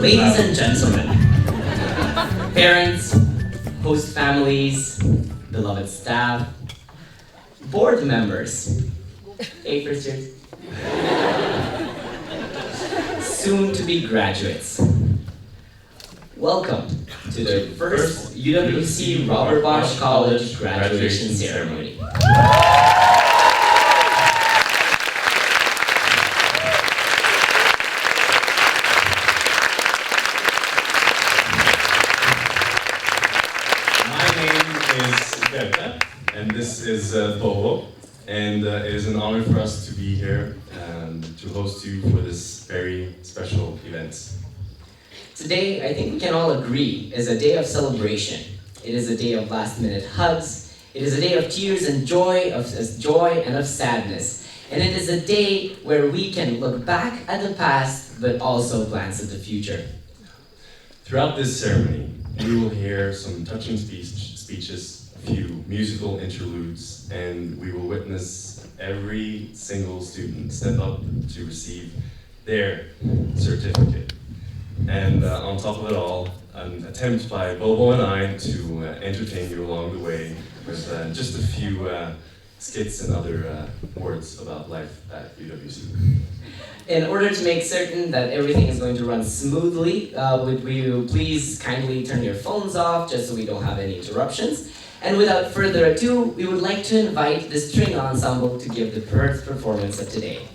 Ladies and gentlemen, parents, host families, beloved staff, board members, hey first years, soon to be graduates. Welcome to the first UWC Robert Bosch College graduation ceremony. And this is Bobo, and it is an honor for us to be here to host you for this very special event. Today, I think we can all agree, is a day of celebration. It is a day of last-minute hugs. It is a day of tears and joy, of sadness. And it is a day where we can look back at the past, but also glance at the future. Throughout this ceremony, you will hear some touching speeches, a few musical interludes, and we will witness every single student step up to receive their certificate. And on top of it all, an attempt by Bobo and I to entertain you along the way with just a few skits and other words about life at UWC. In order to make certain that everything is going to run smoothly, would you please kindly turn your phones off just so we don't have any interruptions? And without further ado, we would like to invite the string ensemble to give the first performance of today.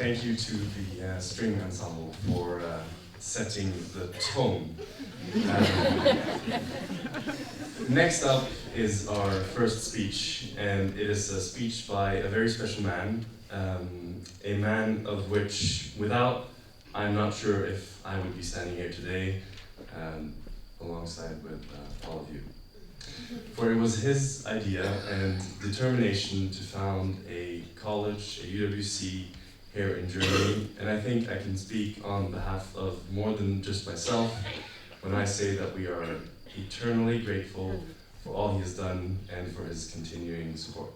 thank you to the string ensemble for setting the tone. Next up is our first speech, and it is a speech by a very special man, a man of which, without, I'm not sure if I would be standing here today alongside with all of you. For it was his idea and determination to found a college, a UWC, here in Germany, and I think I can speak on behalf of more than just myself when I say that we are eternally grateful for all he has done and for his continuing support.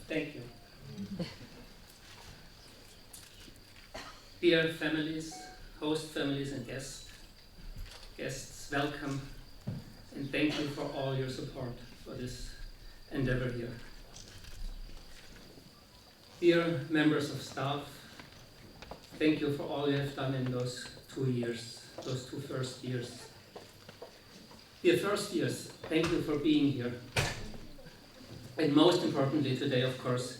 Thank you. Dear families, host families and guests, welcome and thank you for all your support for this endeavor here. Dear members of staff, thank you for all you have done in those 2 years, those 2 first years. Dear first years, thank you for being here. And most importantly today, of course,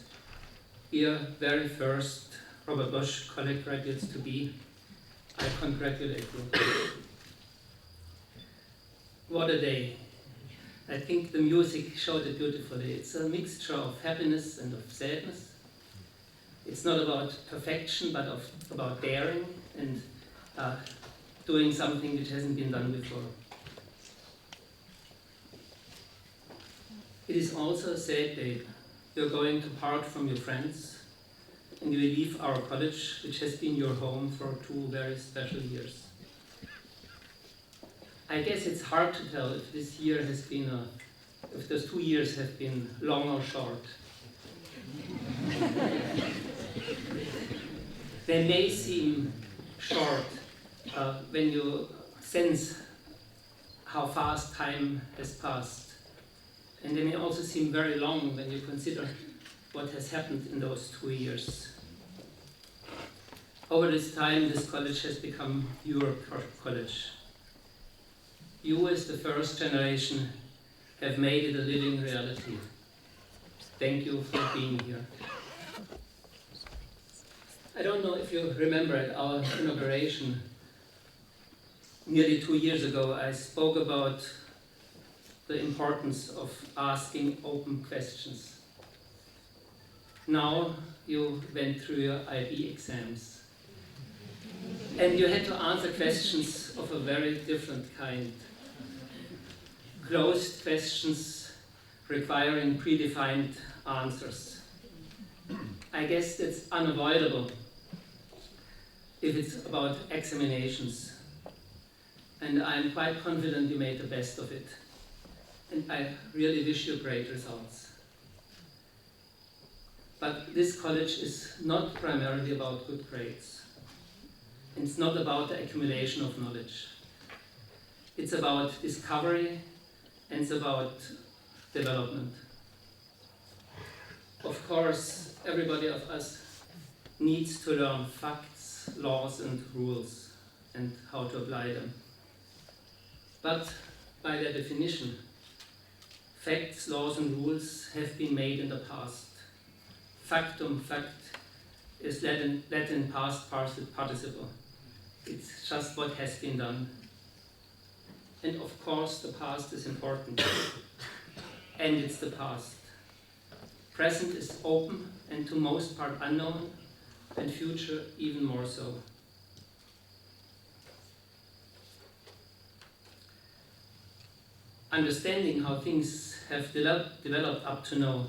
dear very first Robert Bosch college graduates to be, I congratulate you. What a day. I think the music showed it beautifully. It's a mixture of happiness and of sadness. It's not about perfection, but about daring and doing something which hasn't been done before. It is also a sad day. You're going to part from your friends and you will leave our college, which has been your home for 2 very special years. I guess it's hard to tell if this year has been if those 2 years have been long or short. They may seem short when you sense how fast time has passed. And they may also seem very long when you consider what has happened in those 2 years. Over this time, this college has become your college. You, as the first generation, have made it a living reality. Thank you for being here. I don't know if you remember at our inauguration, nearly 2 years ago, I spoke about the importance of asking open questions. Now you went through your IB exams and you had to answer questions of a very different kind. Closed questions requiring predefined answers. I guess that's unavoidable if it's about examinations, and I'm quite confident you made the best of it. And I really wish you great results. But this college is not primarily about good grades. It's not about the accumulation of knowledge. It's about discovery and it's about development. Of course, everybody of us needs to learn facts, laws and rules and how to apply them. But by their definition, facts, laws and rules have been made in the past. Factum, fact, is Latin past participle. It's just what has been done. And of course the past is important. And it's the past. Present is open and to most part unknown, and future even more so. Understanding how things have developed up to now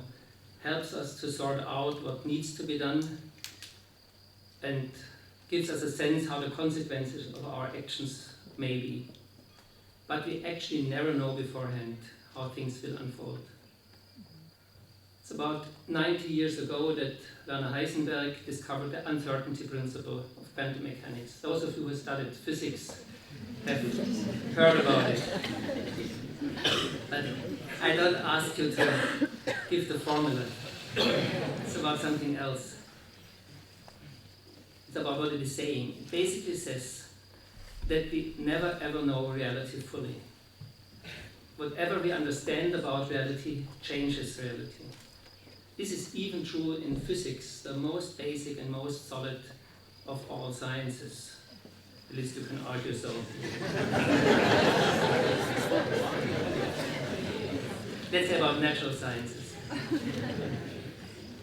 helps us to sort out what needs to be done and gives us a sense how the consequences of our actions may be. But we actually never know beforehand how things will unfold. It's about 90 years ago that Werner Heisenberg discovered the uncertainty principle of quantum mechanics. Those of you who studied physics have heard about it. But I don't ask you to give the formula. It's about something else. It's about what it is saying. It basically says that we never ever know reality fully. Whatever we understand about reality changes reality. This is even true in physics, the most basic and most solid of all sciences. At least you can argue so. Let's say about natural sciences.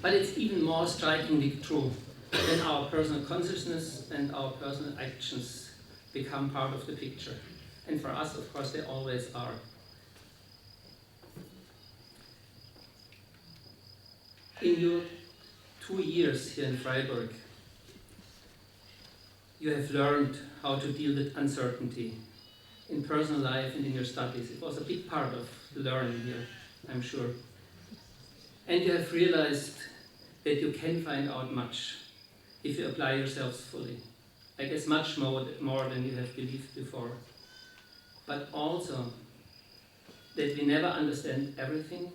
But it's even more strikingly true when our personal consciousness and our personal actions become part of the picture. And for us, of course, they always are. In your 2 years here in Freiburg, you have learned how to deal with uncertainty in personal life and in your studies. It was a big part of learning here, I'm sure. And you have realized that you can find out much if you apply yourselves fully. I guess much more than you have believed before. But also that we never understand everything,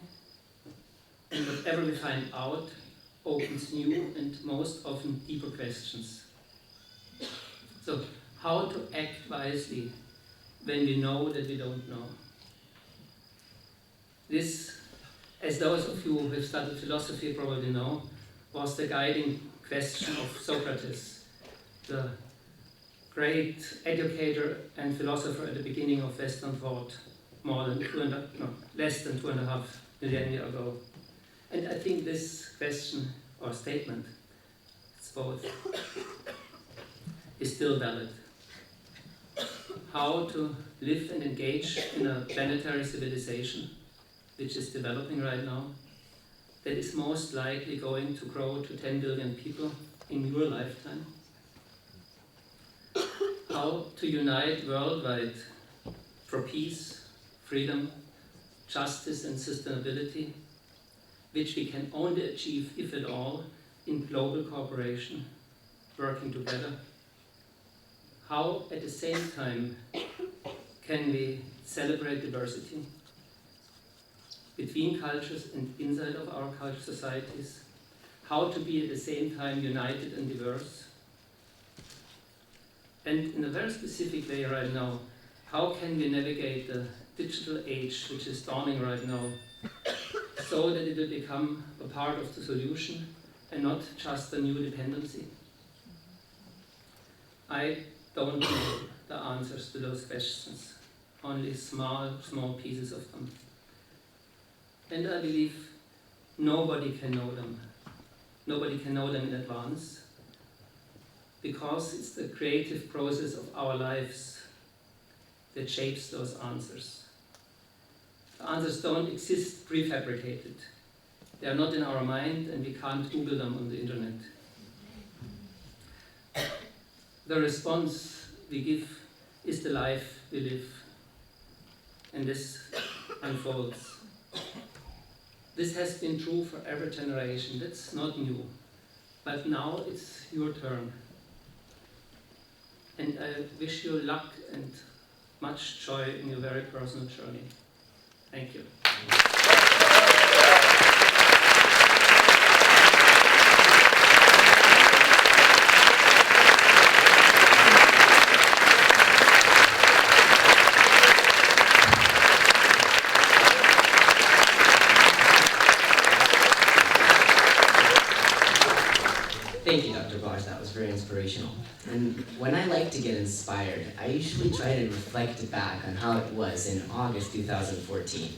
and whatever we find out opens new and most often deeper questions. So, how to act wisely when we know that we don't know? This, as those of you who have studied philosophy probably know, was the guiding question of Socrates, the great educator and philosopher at the beginning of Western thought, less than 2.5 millennia ago. And I think this question or statement, it's both, is still valid. How to live and engage in a planetary civilization, which is developing right now, that is most likely going to grow to 10 billion people in your lifetime. How to unite worldwide for peace, freedom, justice and sustainability, which we can only achieve, if at all, in global cooperation, working together. How, at the same time, can we celebrate diversity between cultures and inside of our culture societies? How to be at the same time united and diverse? And in a very specific way right now, how can we navigate the digital age which is dawning right now, so that it will become a part of the solution and not just a new dependency? I don't know the answers to those questions, only small pieces of them. And I believe nobody can know them. Nobody can know them in advance, because it's the creative process of our lives that shapes those answers. The answers don't exist prefabricated. They are not in our mind, and we can't Google them on the internet. The response we give is the life we live, and this unfolds. This has been true for every generation. That's not new. But now it's your turn. And I wish you luck and much joy in your very personal journey. Thank you. Thank you, Dr. Bosch. That was very inspirational. And when I like to get inspired, I usually try to reflect back on how it was in August 2014.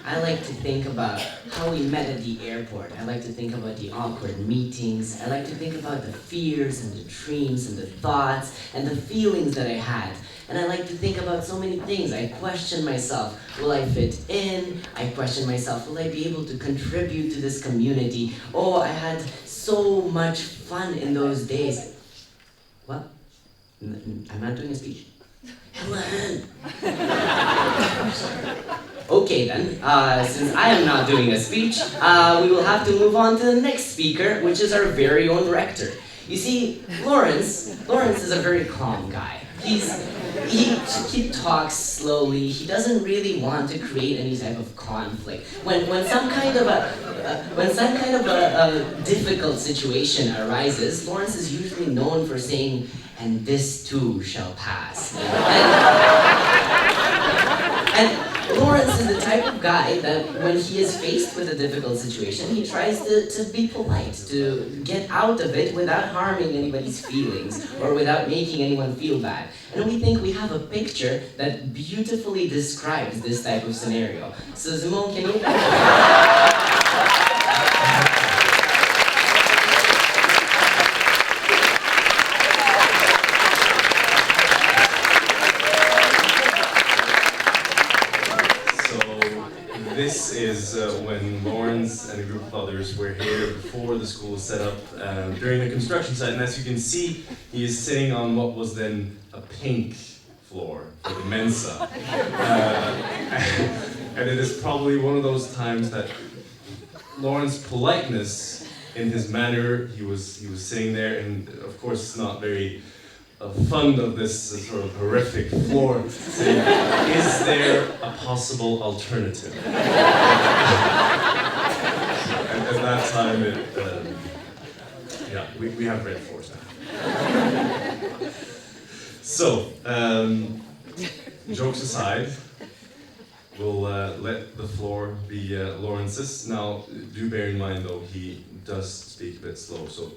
I like to think about how we met at the airport. I like to think about the awkward meetings. I like to think about the fears and the dreams and the thoughts and the feelings that I had. And I like to think about so many things. I question myself, will I fit in? I question myself, will I be able to contribute to this community? Oh, I had so much fun in those days. What? I'm not doing a speech. Helen! Okay then, since I am not doing a speech, we will have to move on to the next speaker, which is our very own rector. You see, Lawrence is a very calm guy. He talks slowly. He doesn't really want to create any type of conflict. When some kind of a difficult situation arises, Lawrence is usually known for saying, "And this too shall pass." And Lawrence is the type of guy that when he is faced with a difficult situation, he tries to be polite, to get out of it without harming anybody's feelings or without making anyone feel bad. And we think we have a picture that beautifully describes this type of scenario. So Simone, can you... This is when Lawrence and a group of others were here before the school was set up during the construction site, and as you can see, he is sitting on what was then a pink floor for the Mensa. And it is probably one of those times that Lawrence's politeness in his manner, he was sitting there, and of course not very fond of this sort of horrific floor, saying, "Is there a possible alternative?" And at that time, we have red floors now. So, jokes aside, we'll let the floor be Lawrence's. Now, do bear in mind though, he does speak a bit slow, so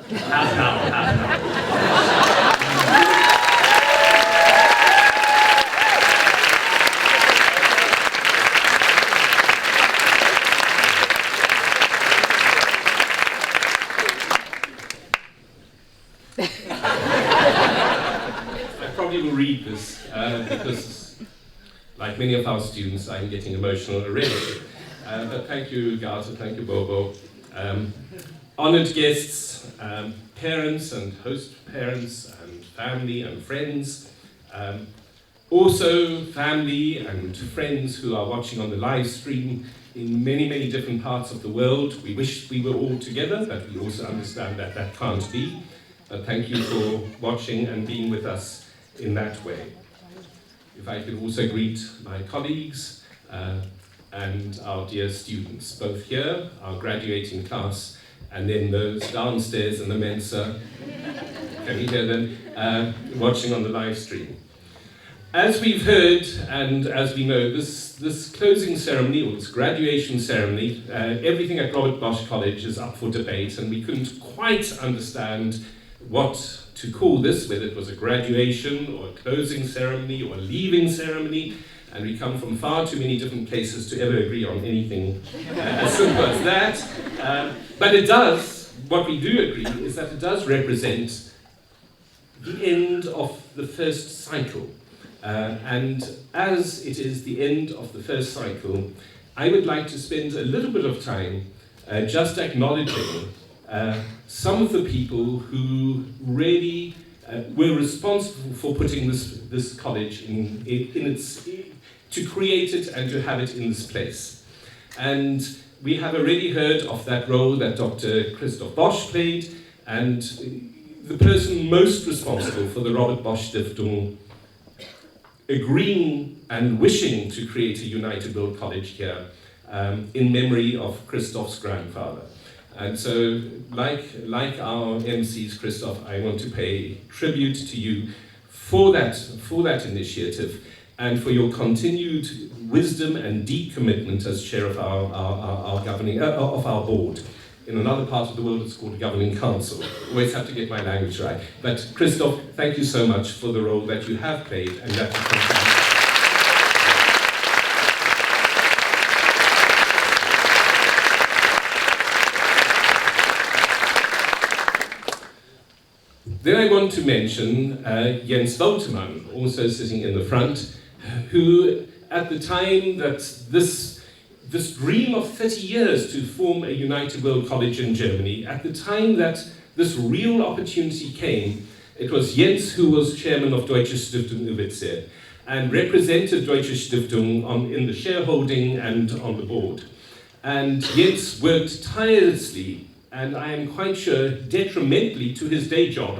half an hour. I probably will read this because, like many of our students, I'm getting emotional already. But thank you, Gata, thank you, Bobo. Honored guests, parents and host parents and family and friends, also family and friends who are watching on the live stream in many, many different parts of the world. We wish we were all together, but we also understand that that can't be. But thank you for watching and being with us in that way. If I could also greet my colleagues and our dear students, both here, our graduating class, and then those downstairs in the Mensa, can you hear them, watching on the live stream. As we've heard, and as we know, this closing ceremony, or this graduation ceremony, everything at Robert Bosch College is up for debate, and we couldn't quite understand what to call this, whether it was a graduation, or a closing ceremony, or a leaving ceremony, and we come from far too many different places to ever agree on anything as simple as that. But it does, what we do agree, is that it does represent the end of the first cycle. And as it is the end of the first cycle, I would like to spend a little bit of time just acknowledging some of the people who really were responsible for putting this college in its, to create it and to have it in this place. And we have already heard of that role that Dr. Christoph Bosch played, and the person most responsible for the Robert Bosch Stiftung agreeing and wishing to create a United World College here in memory of Christoph's grandfather. And so, like our MCs, Christoph, I want to pay tribute to you for that initiative and for your continued wisdom and deep commitment as chair of our governing of our board. In another part of the world, it's called a governing council. Always have to get my language right. But Christoph, thank you so much for the role that you have played and that you continue. Then I want to mention Jens Woltermann, also sitting in the front, who at the time that this dream of 30 years to form a United World College in Germany, at the time that this real opportunity came, It was Jens who was chairman of Deutsche Stiftung UWC and represented Deutsche Stiftung in the shareholding and on the board. And Jens worked tirelessly, and I am quite sure detrimentally to his day job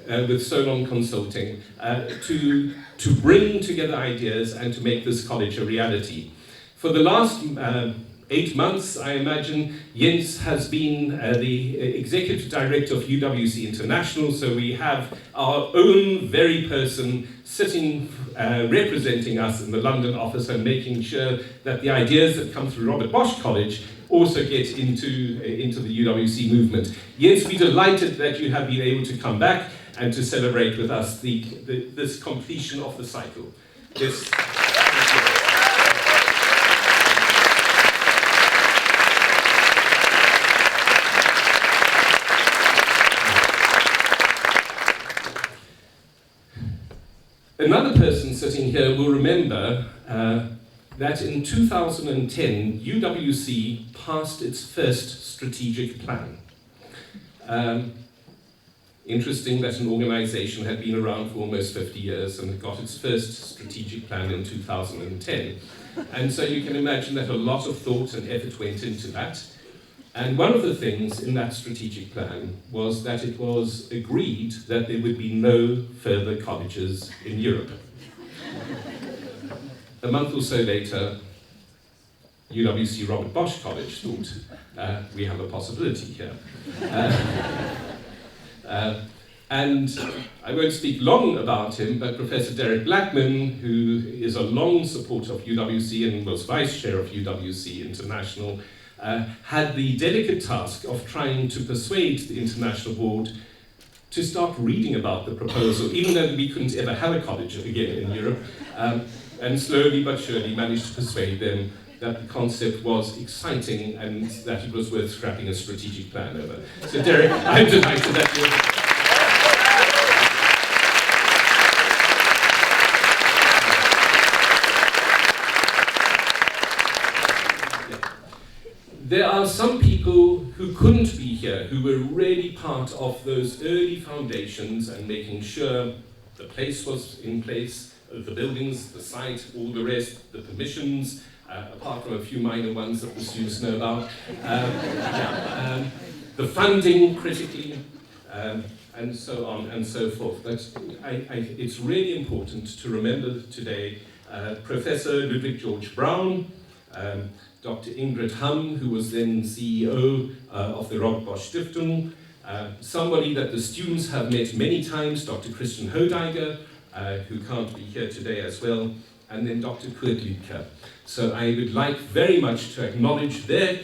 with Solon Consulting, to bring together ideas and to make this college a reality. For the last 8 months, I imagine, Jens has been the executive director of UWC International, so we have our own very person sitting, representing us in the London office and making sure that the ideas that come through Robert Bosch College also get into the UWC movement. Jens, we're delighted that you have been able to come back and to celebrate with us this completion of the cycle. Yes. Another person sitting here will remember that in 2010, UWC passed its first strategic plan. Interesting that an organization had been around for almost 50 years and got its first strategic plan in 2010. And so you can imagine that a lot of thought and effort went into that. And one of the things in that strategic plan was that it was agreed that there would be no further colleges in Europe. A month or so later, UWC Robert Bosch College thought, we have a possibility here. And I won't speak long about him, but Professor Derek Blackman, who is a long supporter of UWC and was vice chair of UWC International, had the delicate task of trying to persuade the International Board to start reading about the proposal, even though we couldn't ever have a college again in Europe, and slowly but surely managed to persuade them that the concept was exciting and that it was worth scrapping a strategic plan over. So Derek, I'm delighted that you're... There are some people who couldn't be here, who were really part of those early foundations and making sure the place was in place, the buildings, the site, all the rest, the permissions, apart from a few minor ones that the students know about, the funding critically, and so on and so forth. But it's really important to remember today Professor Ludwig George Brown, Dr. Ingrid Hamm, who was then CEO of the Robert Bosch Stiftung, somebody that the students have met many times, Dr. Christian Hodeiger, who can't be here today as well, and then Dr. Kurt Liedtke. So I would like very much to acknowledge their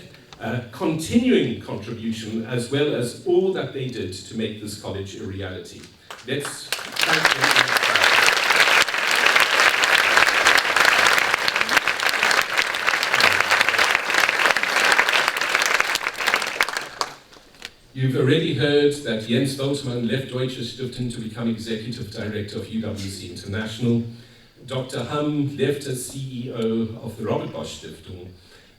continuing contribution, as well as all that they did to make this college a reality. Let's thank them. You've already heard that Jens Woltmann left Deutsche Stiftung to become executive director of UWC International. Dr. Hamm left as CEO of the Robert Bosch Stiftung.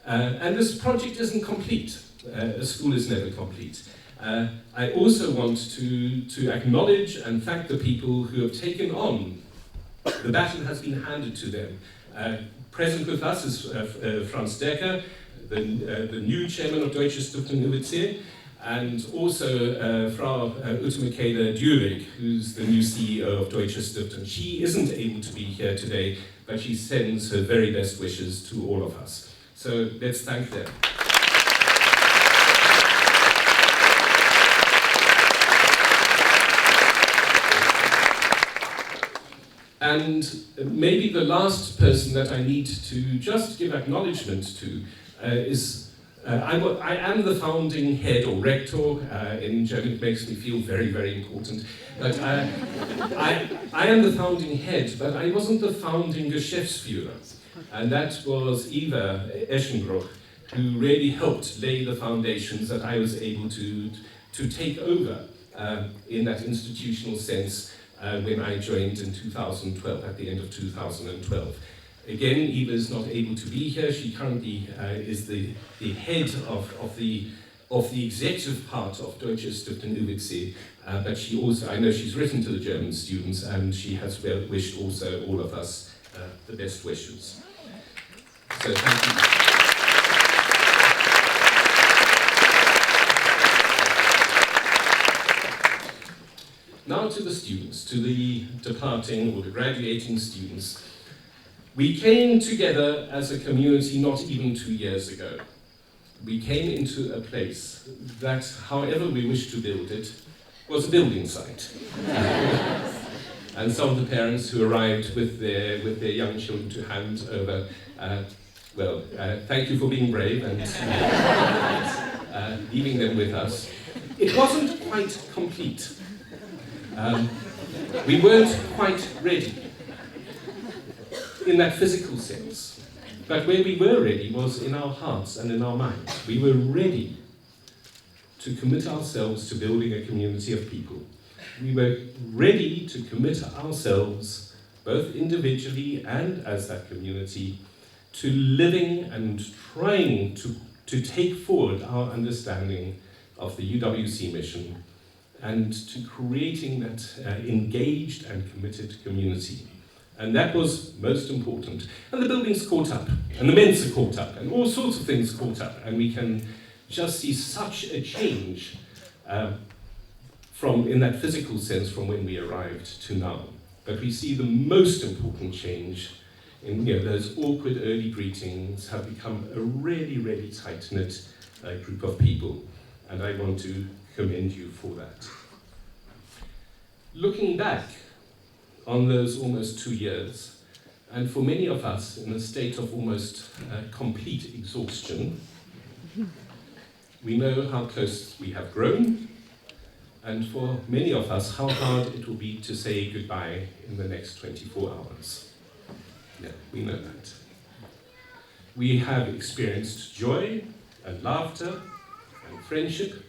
And this project isn't complete. A school is never complete. I also want to acknowledge and thank the people who have taken on. The baton has been handed to them. Present with us is Franz Decker, the new chairman of Deutsche Stiftung UWC, and also Frau Ute Michaela Dürig, who's the new CEO of Deutsche Stiftung. She isn't able to be here today, but she sends her very best wishes to all of us. So let's thank them. And maybe the last person that I need to just give acknowledgement to is I am the founding head or rector. In German it makes me feel very, very important. But I am the founding head, but I wasn't the founding Geschäftsführer. And that was Eva Eschenbruch, who really helped lay the foundations that I was able to take over in that institutional sense when I joined in 2012, at the end of 2012. Again, Eva is not able to be here. She currently is the head of the of the executive part of Deutsche Stiftung UWC, but she also, I know she's written to the German students, and she has wished also all of us the best wishes. So thank you. Now to the students, to the departing or the graduating students. We came together as a community not even 2 years ago. We came into a place that, however we wished to build it, was a building site. And some of the parents who arrived with their young children to hand over, thank you for being brave and leaving them with us. It wasn't quite complete. We weren't quite ready in that physical sense. But where we were ready was in our hearts and in our minds. We were ready to commit ourselves to building a community of people. We were ready to commit ourselves, both individually and as that community, to living and trying to take forward our understanding of the UWC mission and to creating that engaged and committed community. And that was most important. And the buildings caught up, and the Mensa caught up, and all sorts of things caught up, and we can just see such a change in that physical sense from when we arrived to now. But we see the most important change in those awkward early greetings have become a really, really tight-knit group of people, and I want to commend you for that. Looking back on those almost 2 years, and for many of us in a state of almost complete exhaustion, we know how close we have grown, and for many of us how hard it will be to say goodbye in the next 24 hours. Yeah, we know that. We have experienced joy and laughter and friendship.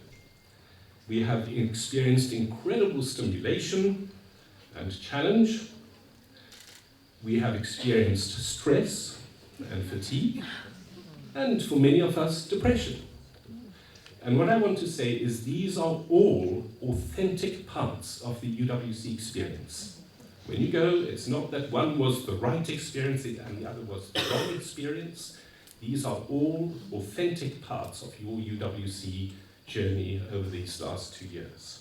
We have experienced incredible stimulation and challenge. We have experienced stress and fatigue, and for many of us, depression. And what I want to say is these are all authentic parts of the UWC experience. When you go, it's not that one was the right experience and the other was the wrong experience. These are all authentic parts of your UWC journey over these last 2 years.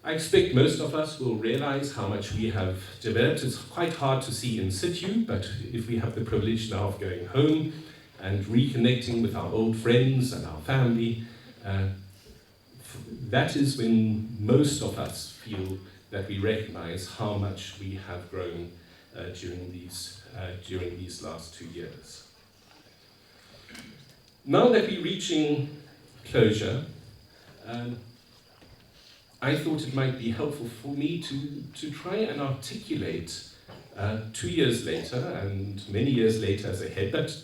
I expect most of us will realize how much we have developed. It's quite hard to see in situ, but if we have the privilege now of going home and reconnecting with our old friends and our family, that is when most of us feel that we recognize how much we have grown during these last 2 years. Now that we're reaching closure, I thought it might be helpful for me to try and articulate 2 years later and many years later as ahead, but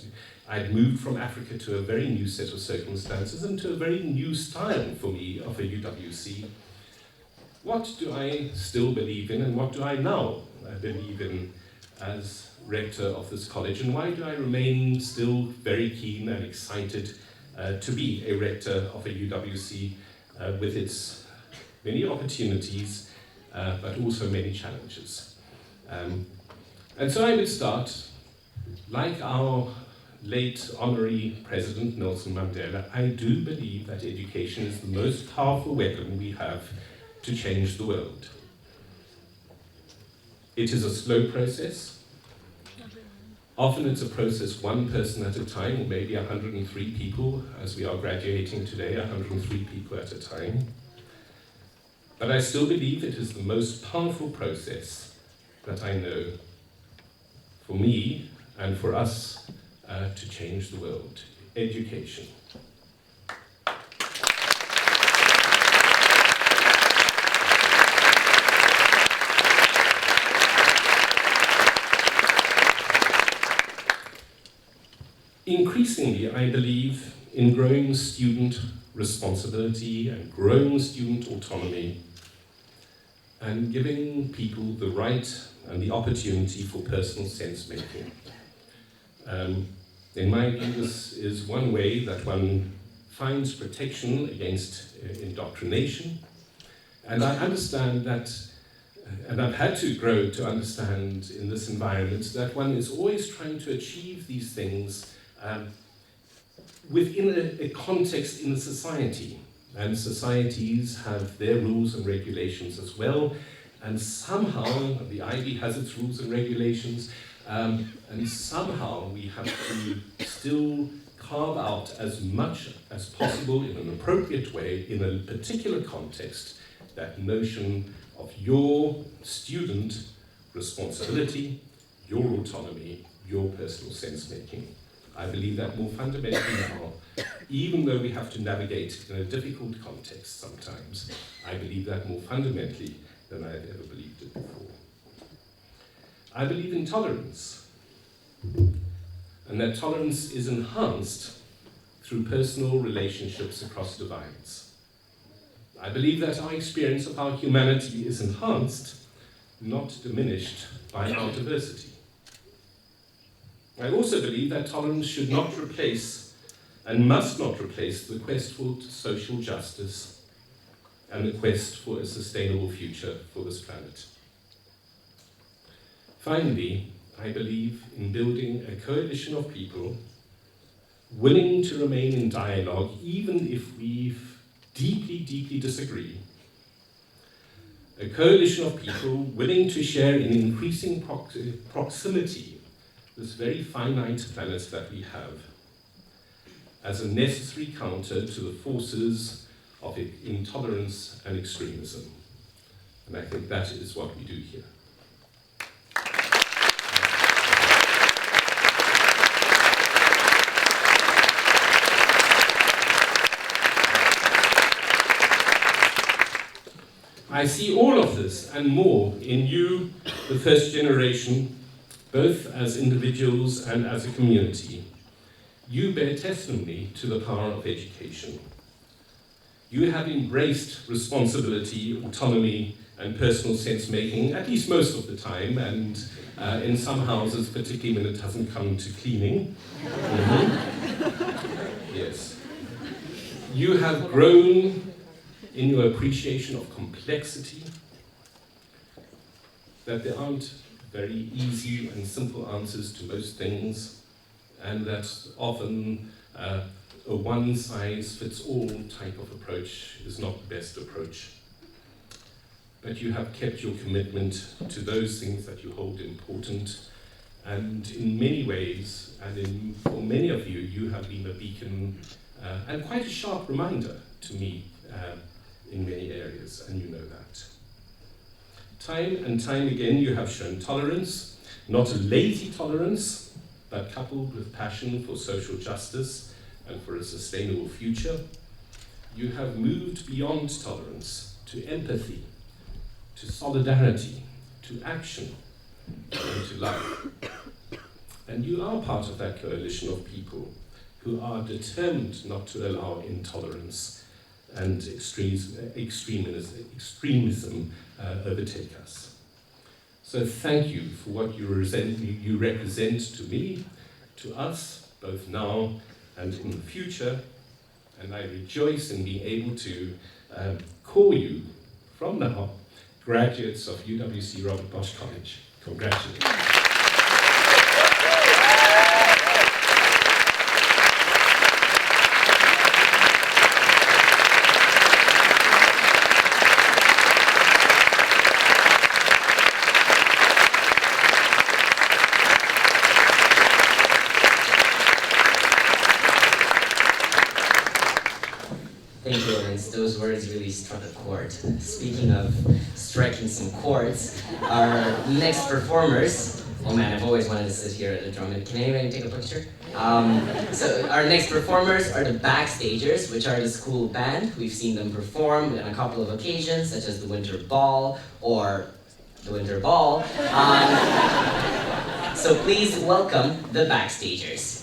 I'd moved from Africa to a very new set of circumstances and to a very new style for me of a UWC. What do I still believe in, and what do I now believe in as rector of this college, and why do I remain still very keen and excited to be a rector of a UWC with its many opportunities, but also many challenges. And so I would start, like our late honorary President Nelson Mandela, I do believe that education is the most powerful weapon we have to change the world. It is a slow process. Often it's a process one person at a time, or maybe 103 people, as we are graduating today, 103 people at a time. But I still believe it is the most powerful process that I know for me and for us to change the world. Education. Increasingly, I believe in growing student responsibility and growing student autonomy and giving people the right and the opportunity for personal sense-making. In my view, this is one way that one finds protection against indoctrination. And I understand that, and I've had to grow to understand in this environment, that one is always trying to achieve these things within a context in a society. And societies have their rules and regulations as well. And somehow, the IB has its rules and regulations, and somehow we have to still carve out as much as possible in an appropriate way, in a particular context, that notion of your student responsibility, your autonomy, your personal sense-making. I believe that more fundamentally now, even though we have to navigate in a difficult context sometimes, I believe that more fundamentally than I have ever believed it before. I believe in tolerance, and that tolerance is enhanced through personal relationships across divides. I believe that our experience of our humanity is enhanced, not diminished, by our diversity. I also believe that tolerance should not replace and must not replace the quest for social justice and the quest for a sustainable future for this planet. Finally, I believe in building a coalition of people willing to remain in dialogue even if we deeply, deeply disagree. A coalition of people willing to share in increasing proximity this very finite planet that we have as a necessary counter to the forces of intolerance and extremism. And I think that is what we do here. I see all of this and more in you, the first generation, both as individuals and as a community. You bear testimony to the power of education. You have embraced responsibility, autonomy, and personal sense-making, at least most of the time, and in some houses, particularly when it hasn't come to cleaning. Yes. You have grown in your appreciation of complexity, that there aren't very easy and simple answers to most things, and that often a one-size-fits-all type of approach is not the best approach. But you have kept your commitment to those things that you hold important, and in many ways, and for many of you, you have been a beacon and quite a sharp reminder to me in many areas, and you know that. Time and time again, you have shown tolerance, not a lazy tolerance, but coupled with passion for social justice and for a sustainable future. You have moved beyond tolerance to empathy, to solidarity, to action, and to love. And you are part of that coalition of people who are determined not to allow intolerance and extremism overtake us. So thank you for what you represent to me, to us, both now and in the future, and I rejoice in being able to call you, from now, graduates of UWC Robert Bosch College. Congratulations. Thank you, Lawrence. Those words really struck a chord. Speaking of striking some chords, our next performers, oh man, I've always wanted to sit here at the drum. Can anybody take a picture? So our next performers are the backstagers, which are the school band. We've seen them perform on a couple of occasions, such as the Winter Ball or the Winter Ball. So please welcome the backstagers.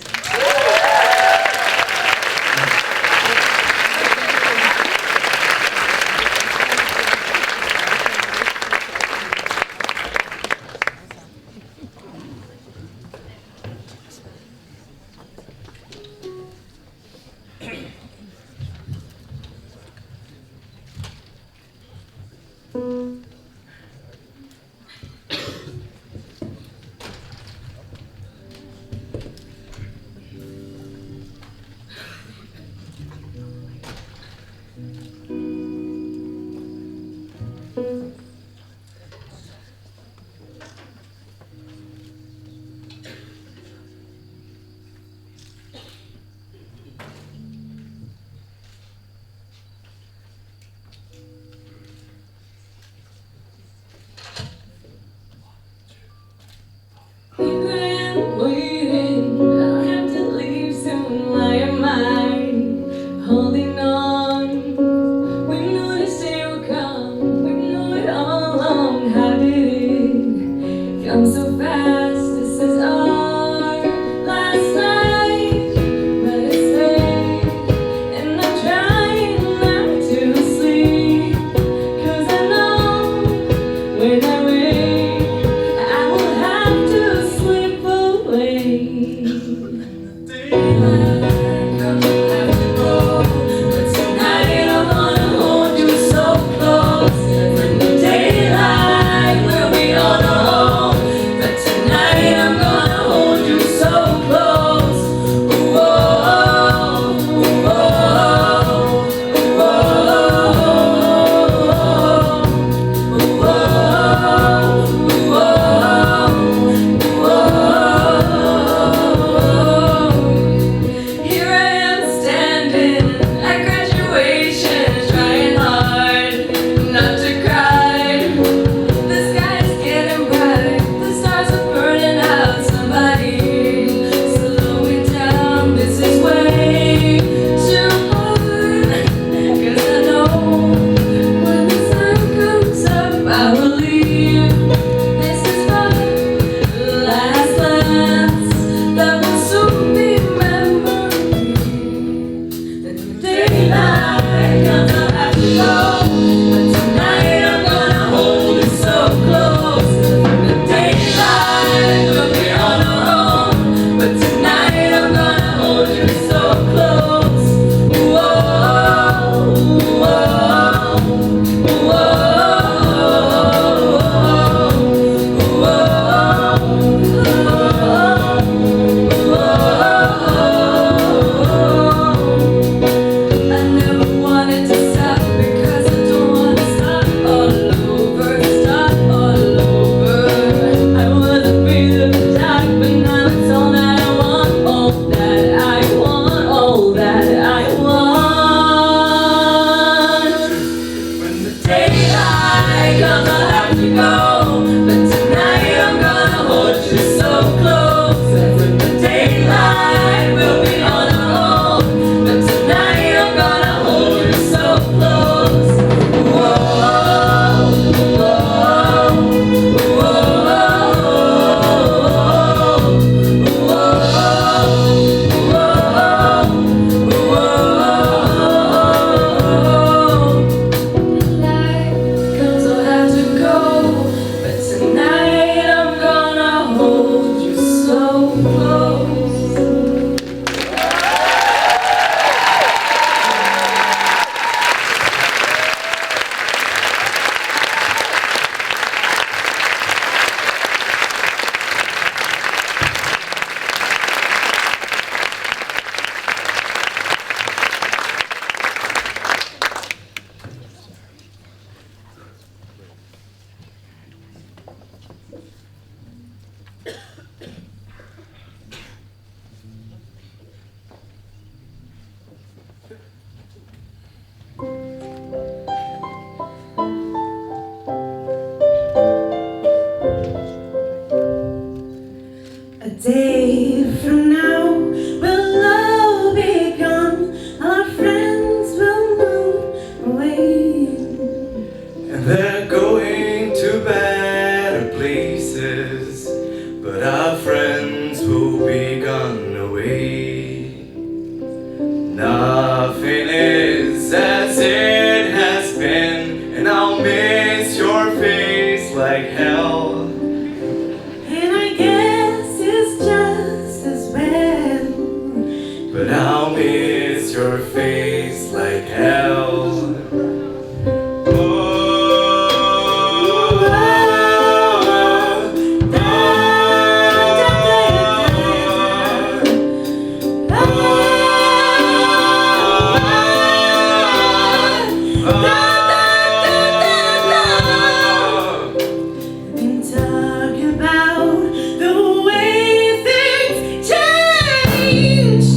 And talk about the way things change.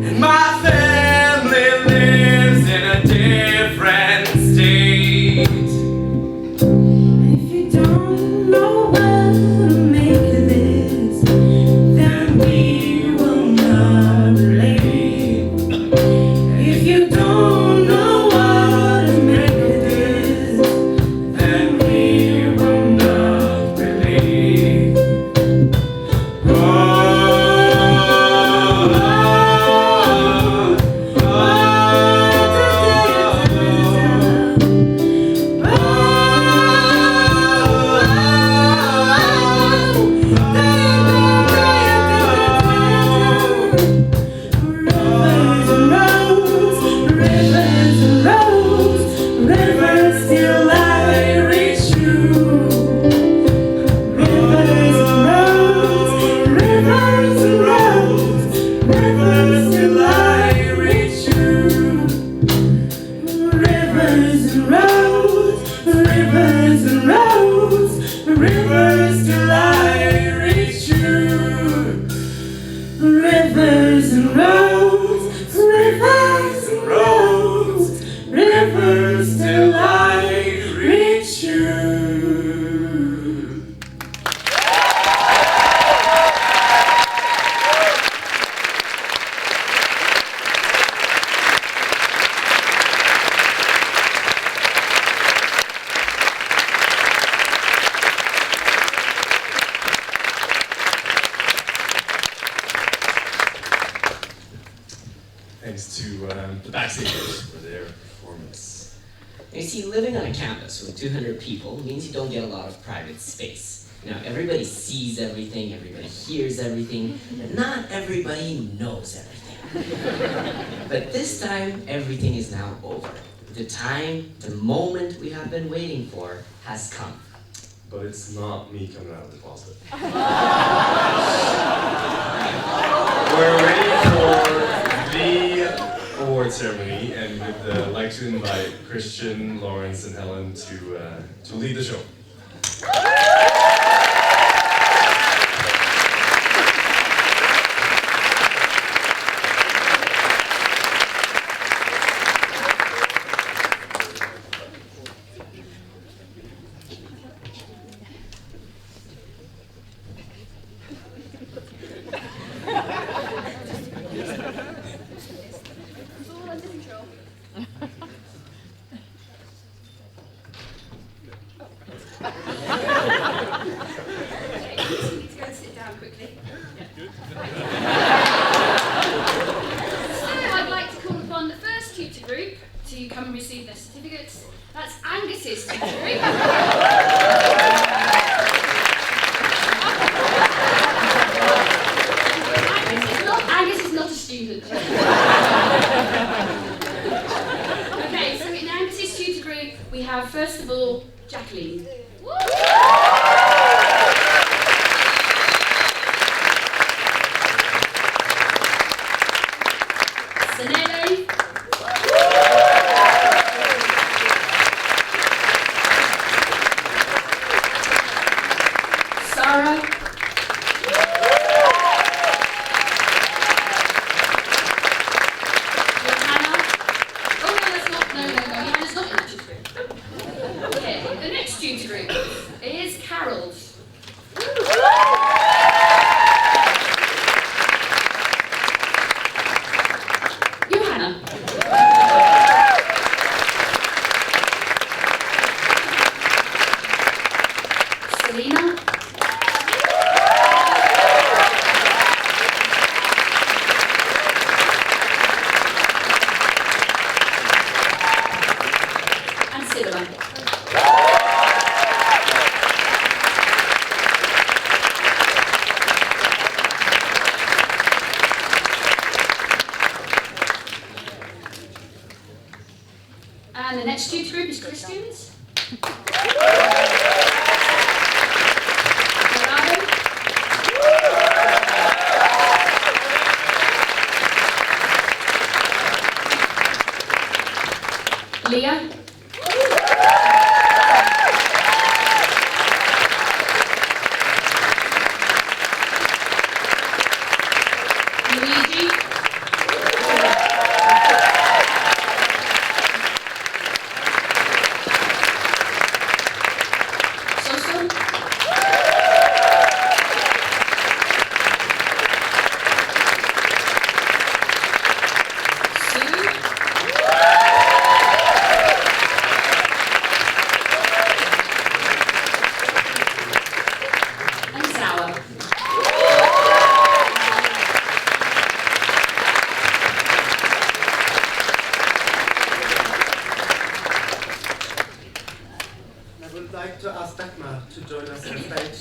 And my family lives in a different state. If you don't know what to make of this, then we will not relate. If you don't know what to make of this, Then we will not relate. Rivers till I reach you. Rivers and roads, rivers and roads, rivers till I reach you. Rivers and roads, rivers and roads, rivers till I reach you. Rivers and roads, rivers and roads, rivers till I reach you. Thanks to the backstagers for their performance. You see, living on a campus with 200 people means you don't get a lot of private space. Now, everybody sees everything, everybody hears everything, and not everybody knows everything. But this time, everything is now over. The time, the moment we have been waiting for has come. But it's not me coming out of the closet. We're ready for the award ceremony, and would like to invite Christian, Lawrence, and Helen to lead the show. And the next tutor group is Christians. Leah. Luigi. Soso. And Sour. I would like to ask Dagmar to join us on stage.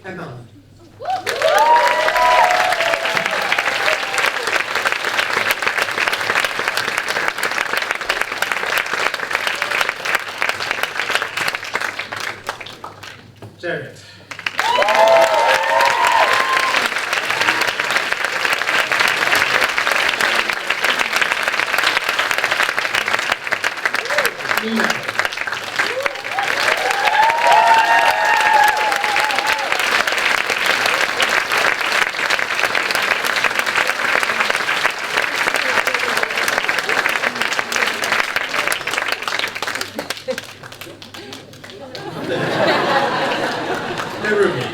Emma. Jared. Nina. Nerumi.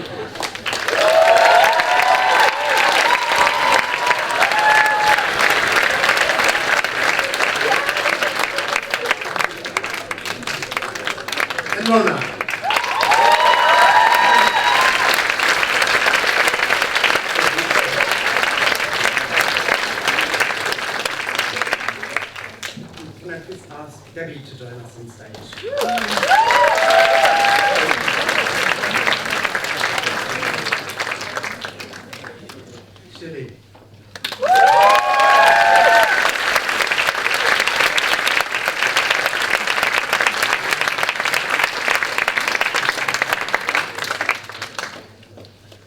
And Mona. Can I please ask Debbie to join us on stage? Shirley.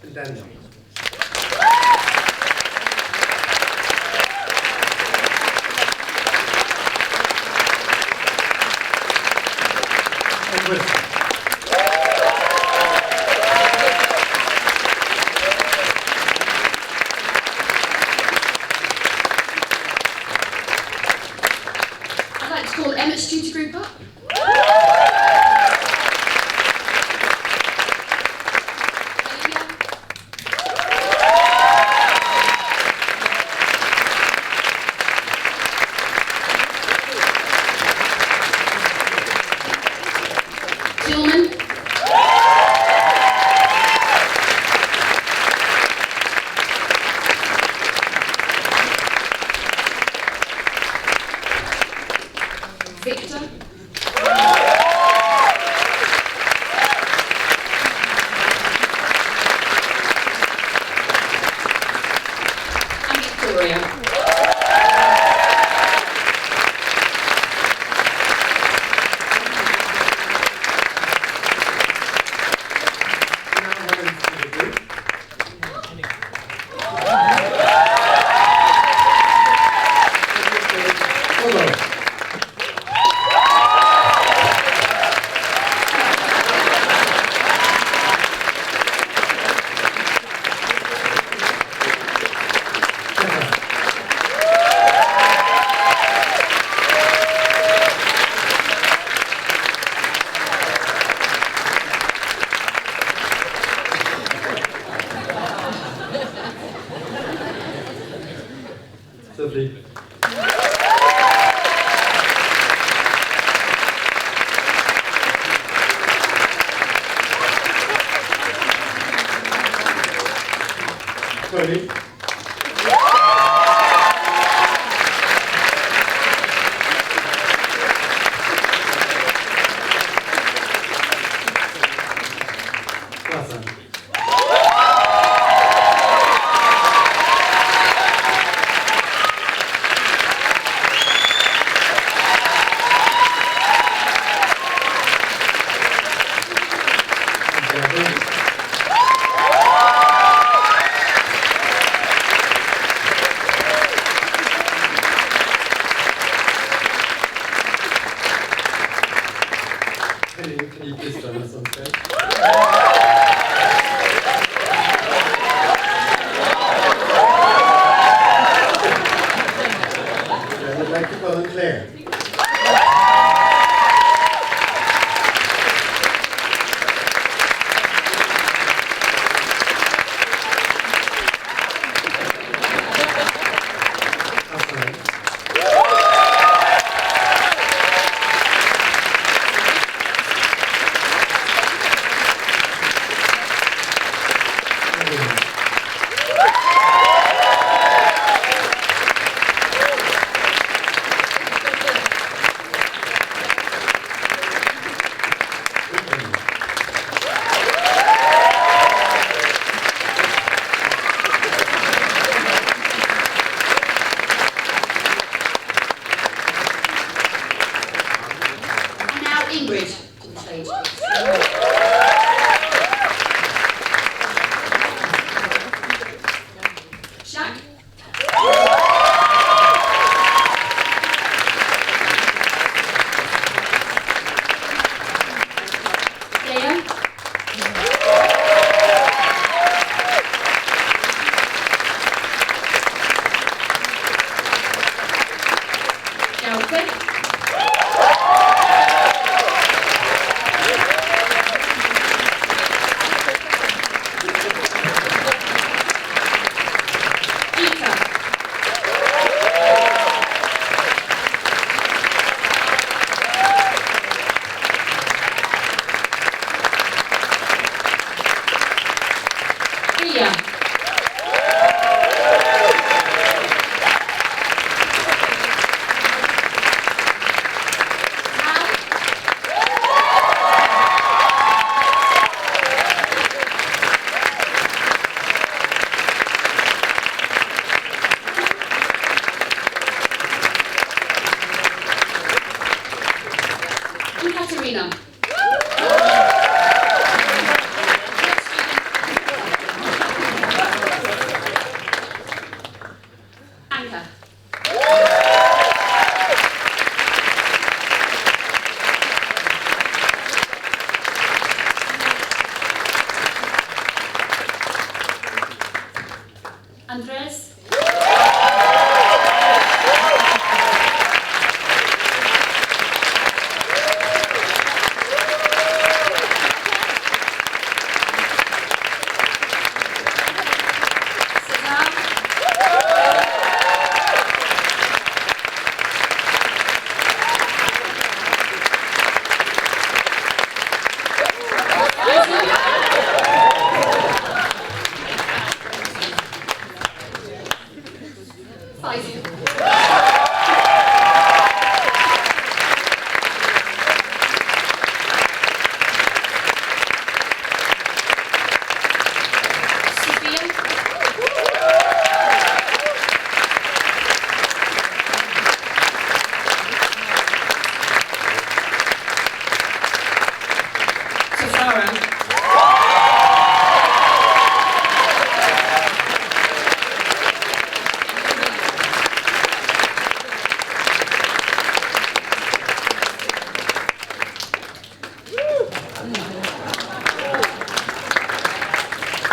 And Daniel. And Wilson. I'd like to call Emmett's tutor group up. Tillman. Victor. And Victoria. Now we're going to the group. Hello. Sophie. Tony. Wasser. Karina. Anka. Andres.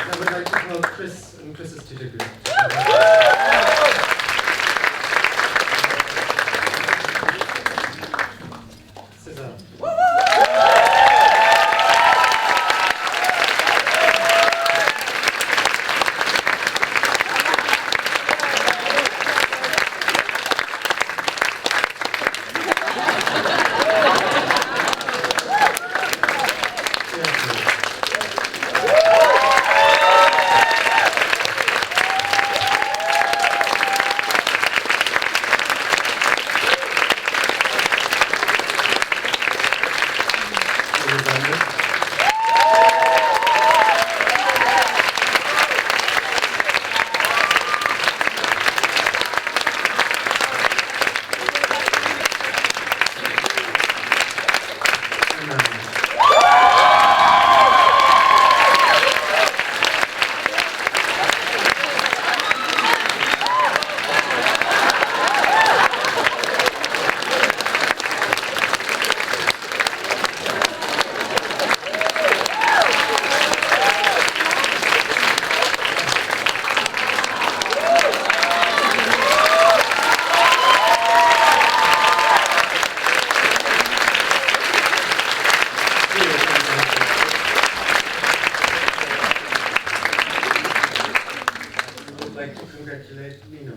I would like to call Chris and Chris's tutor group. Cesar. I would like to congratulate Nino.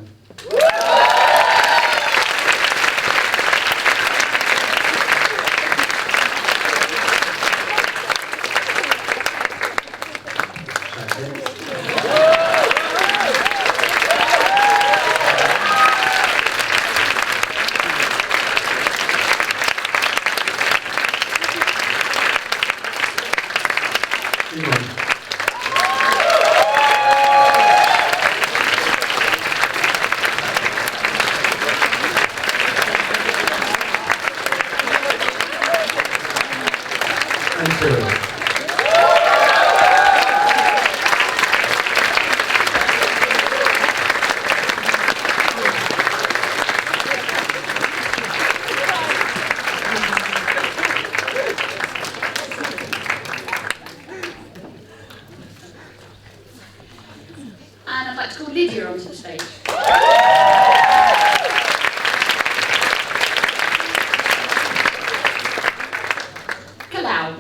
And I'd like to call Lydia onto the stage. Kalau.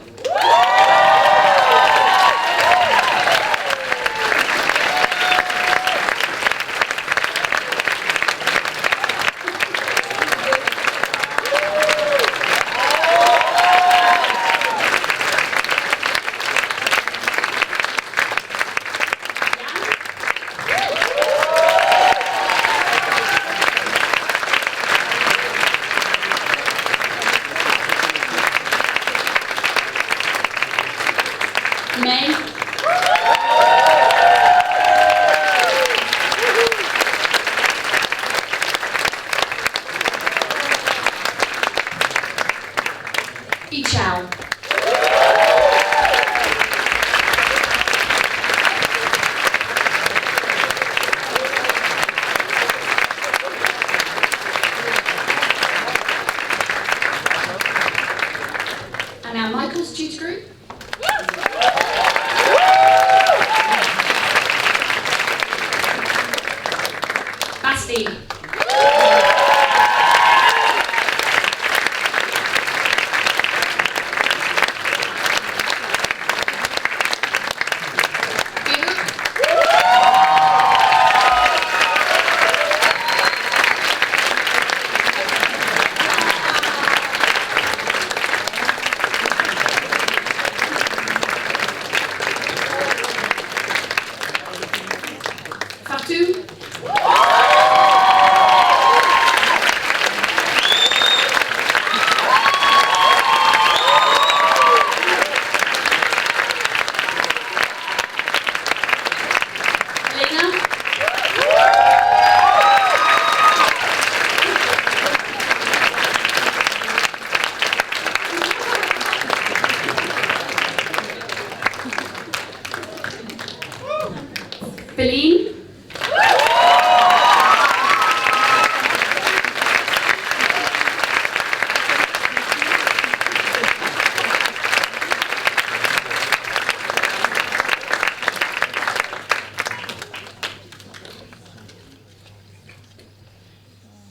Basti. Fatu. Elena. Feline.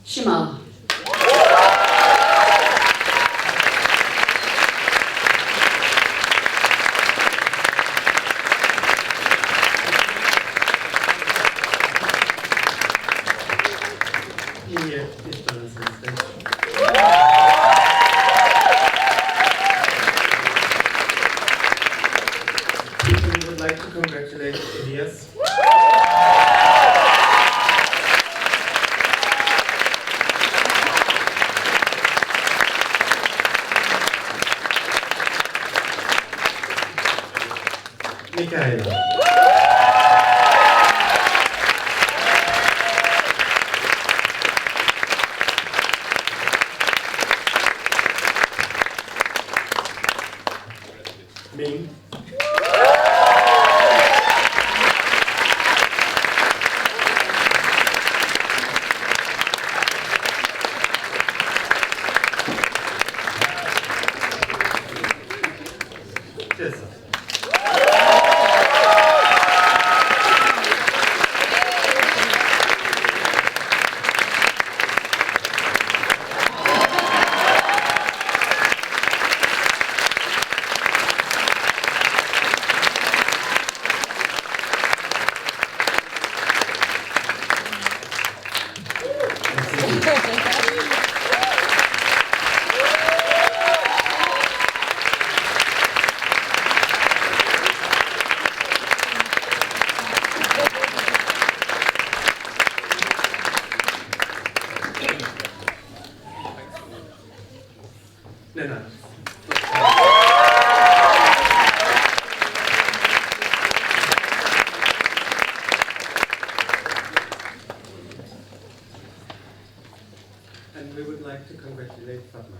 Shimal. Here, please join us on stage. We would like to congratulate Elias. Michaela. Ming. Tessa. Lennart. And we would like to congratulate Fatma.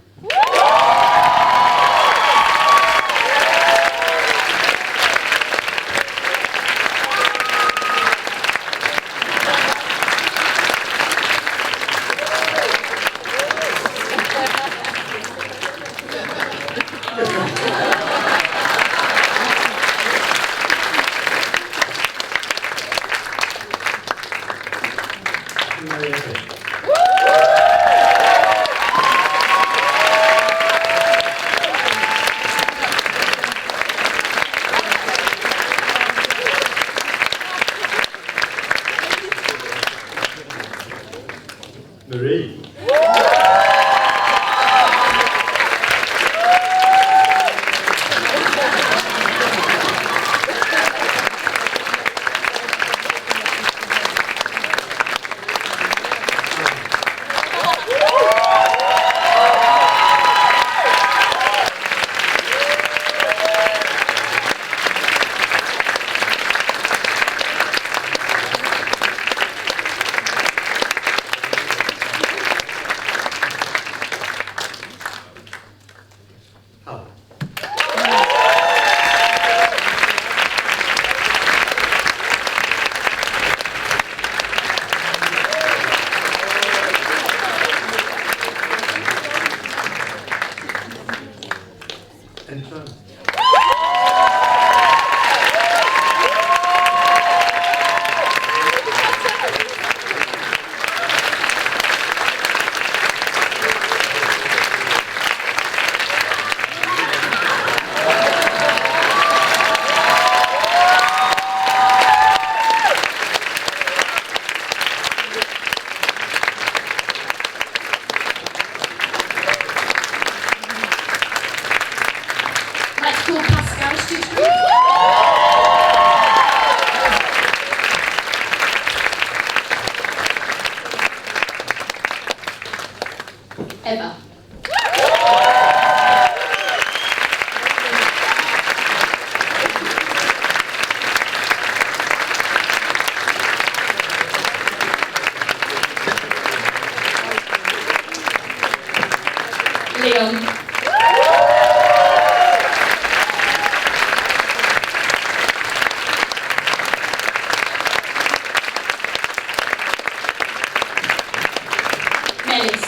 Marie. ever. Leon. Melis.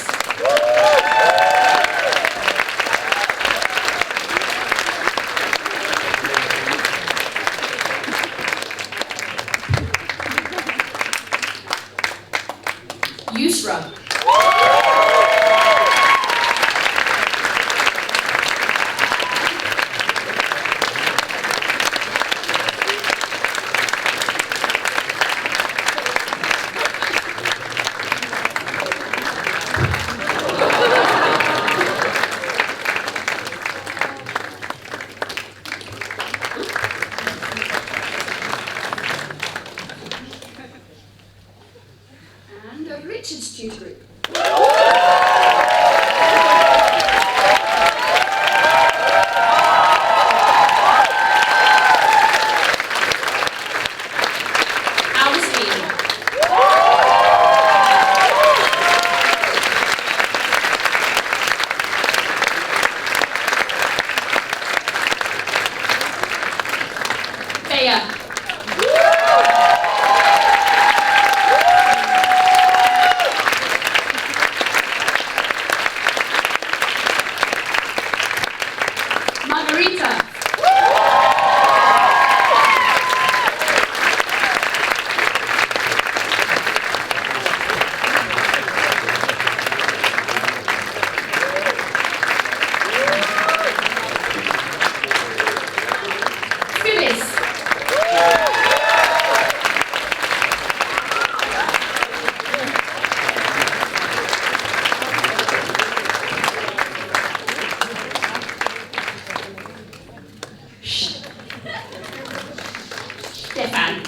Yusra. And a Richard's tutor group. Alice. Thea. Margarita. Phyllis. Stefan.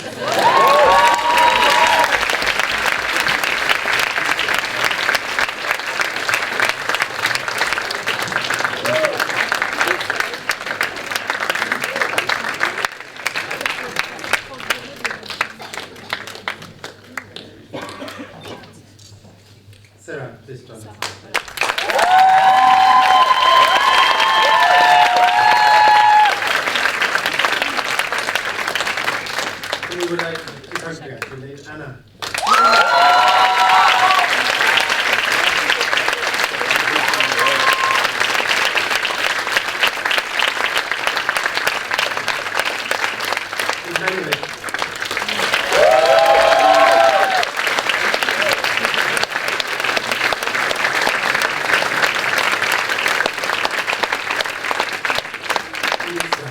Sarah, please join us. We would like to congratulate Anna. Emmanuel. Lisa.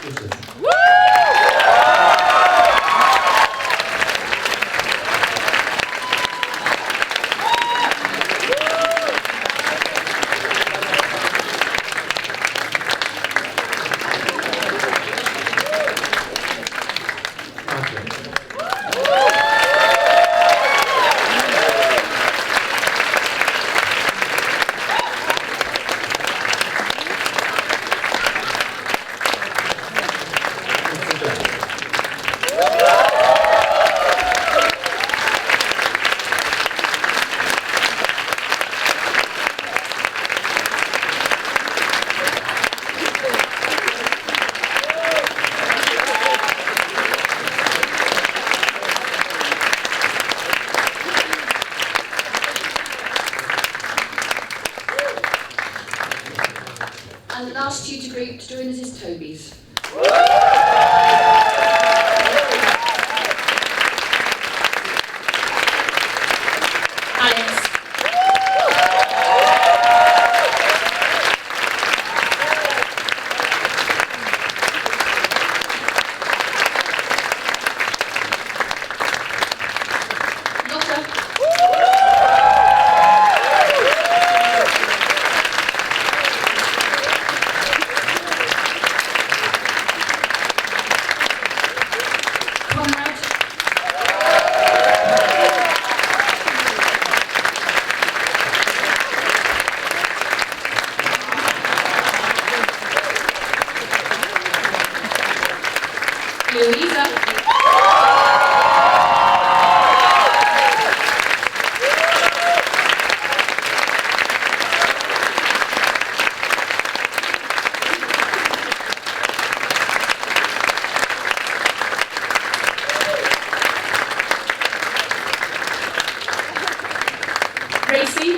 Let's listen. And the last tutor group to join us is Toby's. Alex. Lotta. Conrad. Louisa. Gracie.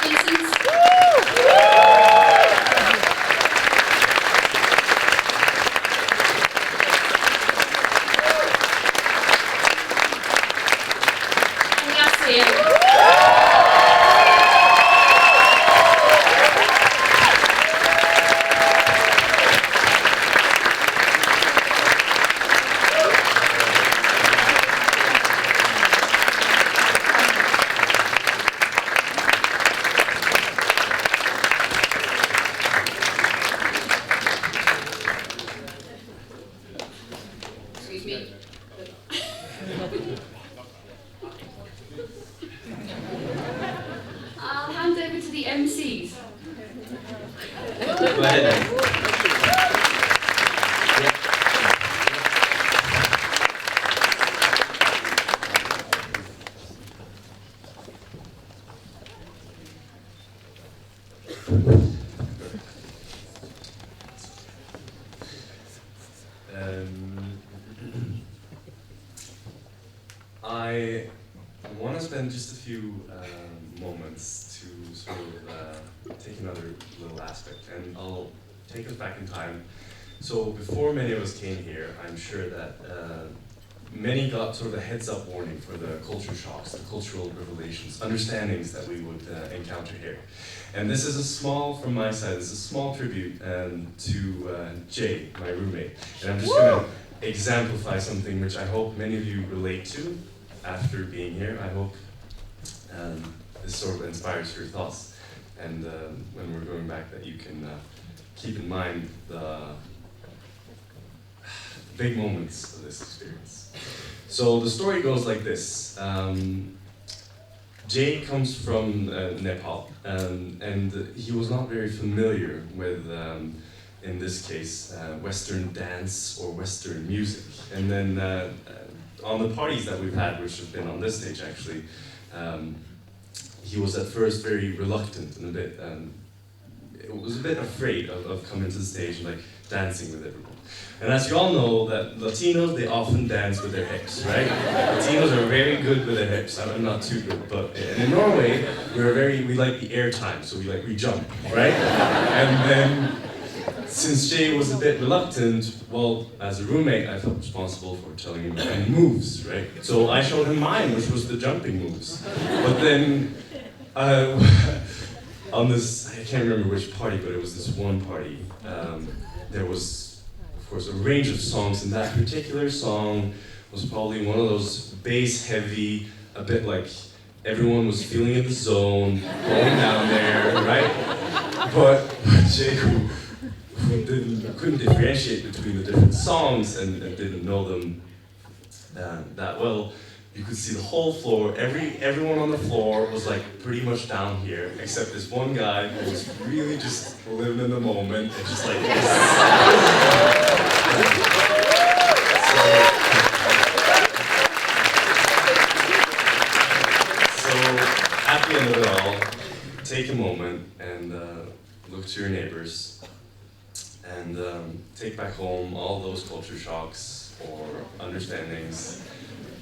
Vincent. And Yassir. Excuse me. I'll hand over to the MCs. Go ahead. I want to spend just a few moments to sort of take another little aspect, and I'll take us back in time. So before many of us came here, I'm sure that many got sort of a heads-up warning for the culture shocks, the cultural revelations, understandings that we would encounter here. And this is a small, from my side, this is a small tribute to Jay, my roommate. And I'm just going to exemplify something which I hope many of you relate to after being here. I hope this sort of inspires your thoughts. And when we're going back, that you can keep in mind the big moments of this experience. So the story goes like this. Jay comes from Nepal, and he was not very familiar with, in this case, Western dance or Western music. And then on the parties that we've had, which have been on this stage actually, he was at first very reluctant and was a bit afraid of coming to the stage and like dancing with everyone. And as you all know, that Latinos, they often dance with their hips, right? Latinos are very good with their hips. I'm not too good, but in Norway, we like the air time, so we jump, right? And then since Jay was a bit reluctant, well, as a roommate, I felt responsible for telling him any moves, right? So I showed him mine, which was the jumping moves. But then, on this, I can't remember which party, but it was this one party. There was, of course, a range of songs, and that particular song was probably one of those bass-heavy, a bit like everyone was feeling in the zone, going down there, right? But Jay, who couldn't differentiate between the different songs and didn't know them that well, you could see the whole floor. Everyone on the floor was like pretty much down here, except this one guy who was really just living in the moment and just like this. So at the end of it all, take a moment and look to your neighbors and take back home all those culture shocks or understandings,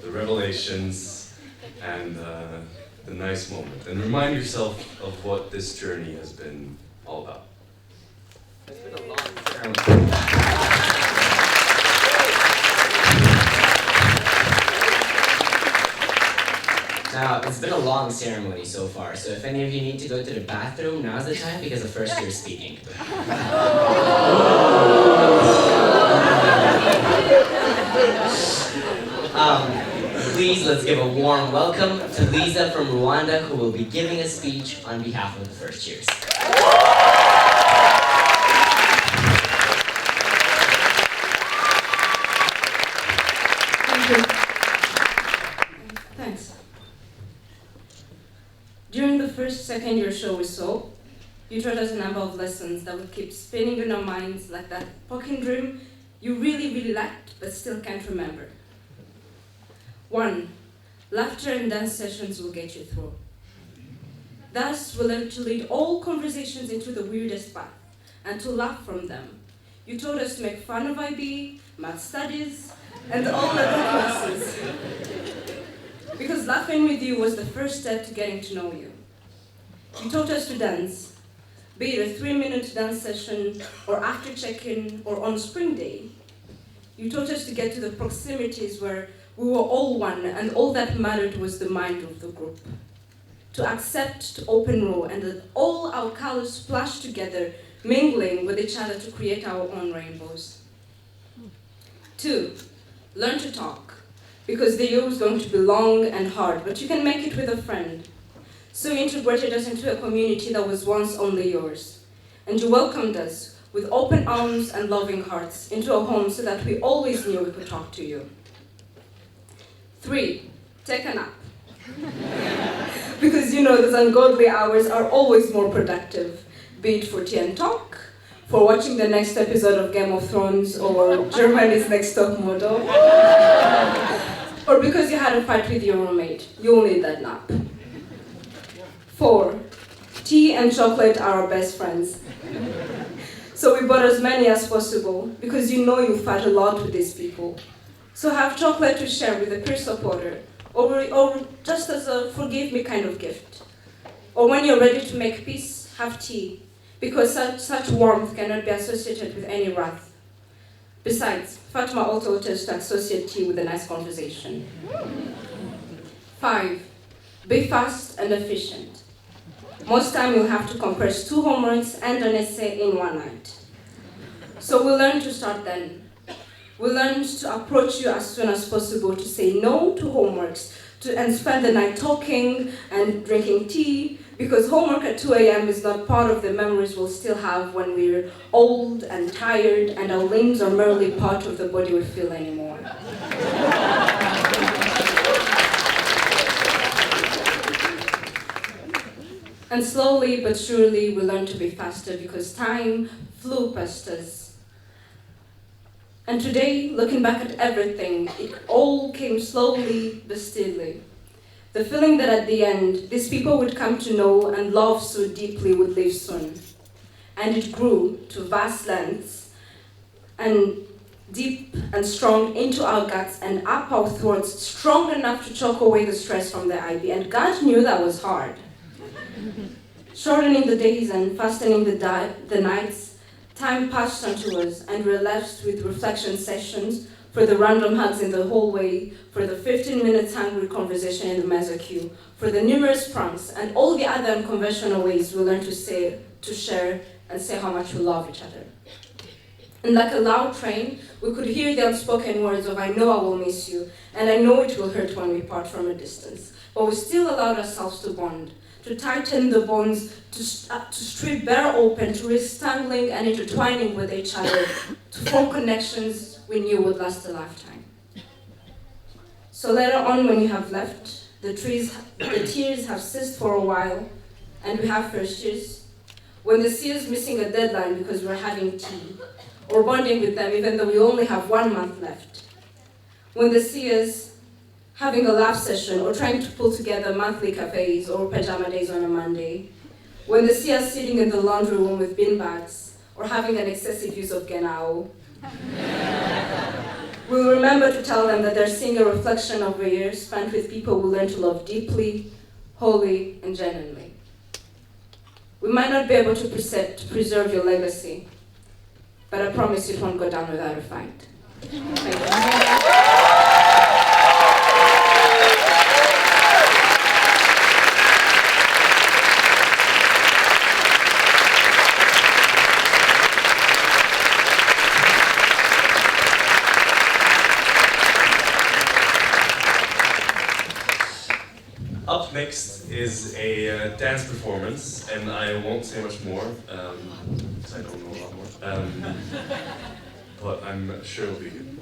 the revelations, and the nice moment. And remind yourself of what this journey has been all about. It's been a long ceremony. Now, it's been a long ceremony so far, so if any of you need to go to the bathroom, now's the time because the first year is speaking. Please, let's give a warm welcome to Lisa from Rwanda, who will be giving a speech on behalf of the first years. Thank you. Thanks. During the first second year show we saw, you taught us a number of lessons that would keep spinning in our minds like that poking dream you really liked but still can't remember. 1. Laughter and dance sessions will get you through. Thus, we learned to lead all conversations into the weirdest path and to laugh from them. You taught us to make fun of IB, math studies, and all other classes. Because laughing with you was the first step to getting to know you. You taught us to dance, be it a 3-minute dance session, or after check-in, or on spring day. You taught us to get to the proximities where we were all one, and all that mattered was the mind of the group. To accept, to open row, and that all our colors splash together, mingling with each other to create our own rainbows. 2. Learn to talk, because the year was going to be long and hard, but you can make it with a friend. So you integrated us into a community that was once only yours, and you welcomed us with open arms and loving hearts into a home so that we always knew we could talk to you. 3. Take a nap. Because you know those ungodly hours are always more productive, be it for tea and talk, for watching the next episode of Game of Thrones or Germany's Next Top Model, or because you had a fight with your roommate. You'll need that nap. 4. Tea and chocolate are our best friends. So we bought as many as possible because you know you fight a lot with these people. So have chocolate to share with a peer supporter, or just as a forgive me kind of gift. Or when you're ready to make peace, have tea, because such warmth cannot be associated with any wrath. Besides, Fatma also taught us to associate tea with a nice conversation. 5. Be fast and efficient. Most time you'll have to compress 2 homeworks and an essay in one night. So we learned to start then. We learned to approach you as soon as possible, to say no to homeworks, and spend the night talking and drinking tea, because homework at 2 a.m. is not part of the memories we'll still have when we're old and tired and our limbs are merely part of the body we feel anymore. And slowly but surely we learned to be faster because time flew past us. And today, looking back at everything, it all came slowly but steadily. The feeling that at the end, these people would come to know and love so deeply would leave soon. And it grew to vast lengths and deep and strong into our guts and up our throats, strong enough to choke away the stress from the IB. And God knew that was hard. Shortening the days and fastening the nights, time passed onto us, and we're left with reflection sessions for the random hugs in the hallway, for the 15-minute hungry conversation in the mezzo queue, for the numerous pranks, and all the other unconventional ways we learn to share, and say how much we love each other. And like a loud train, we could hear the unspoken words of "I know I will miss you, and I know it will hurt when we part from a distance." But we still allowed ourselves to bond, to tighten the bonds, to strip bare open, to risk tangling and intertwining with each other, to form connections we knew would last a lifetime. So later on, when you have left, the tears have ceased for a while, and we have first years. When they see us missing a deadline because we're having tea, or bonding with them even though we only have 1 month left. When they see us having a laugh session or trying to pull together monthly cafes or pajama days on a Monday. When they see us sitting in the laundry room with bin bags or having an excessive use of genau. We'll remember to tell them that they're seeing a reflection of a year spent with people we learn to love deeply, wholly, and genuinely. We might not be able to preserve your legacy, but I promise it won't go down without a fight. Thank you. Up next is a dance performance, and I won't say much more, because I don't know a lot more, but I'm sure it'll be good.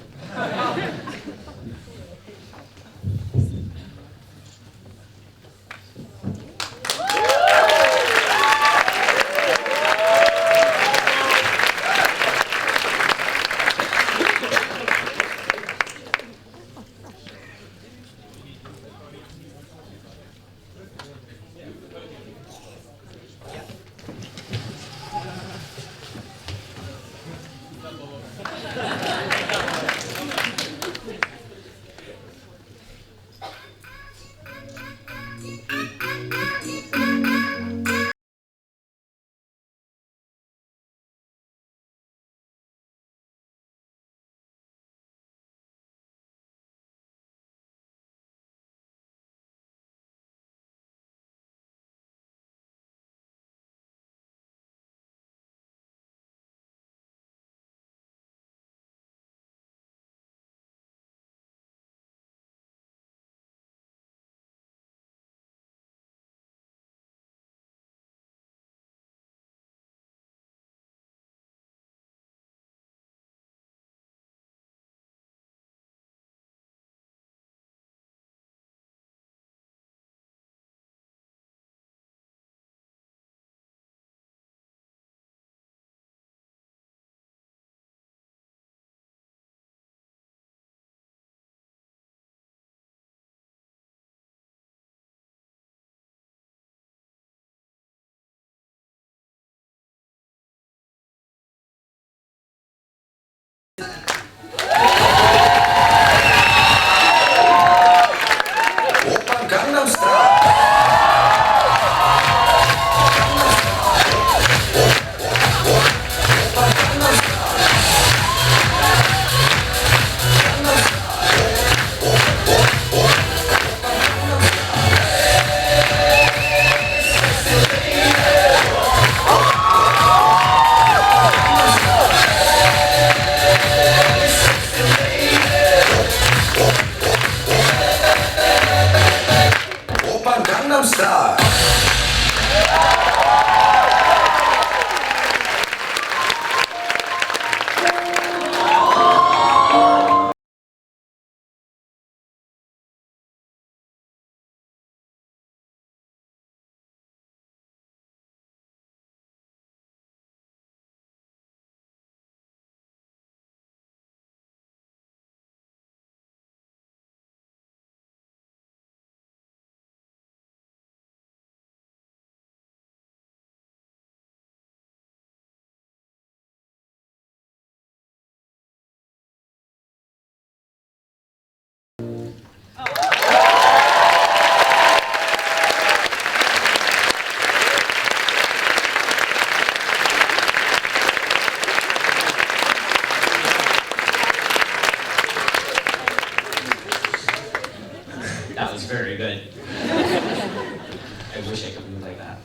was very good. I wish I could move like that.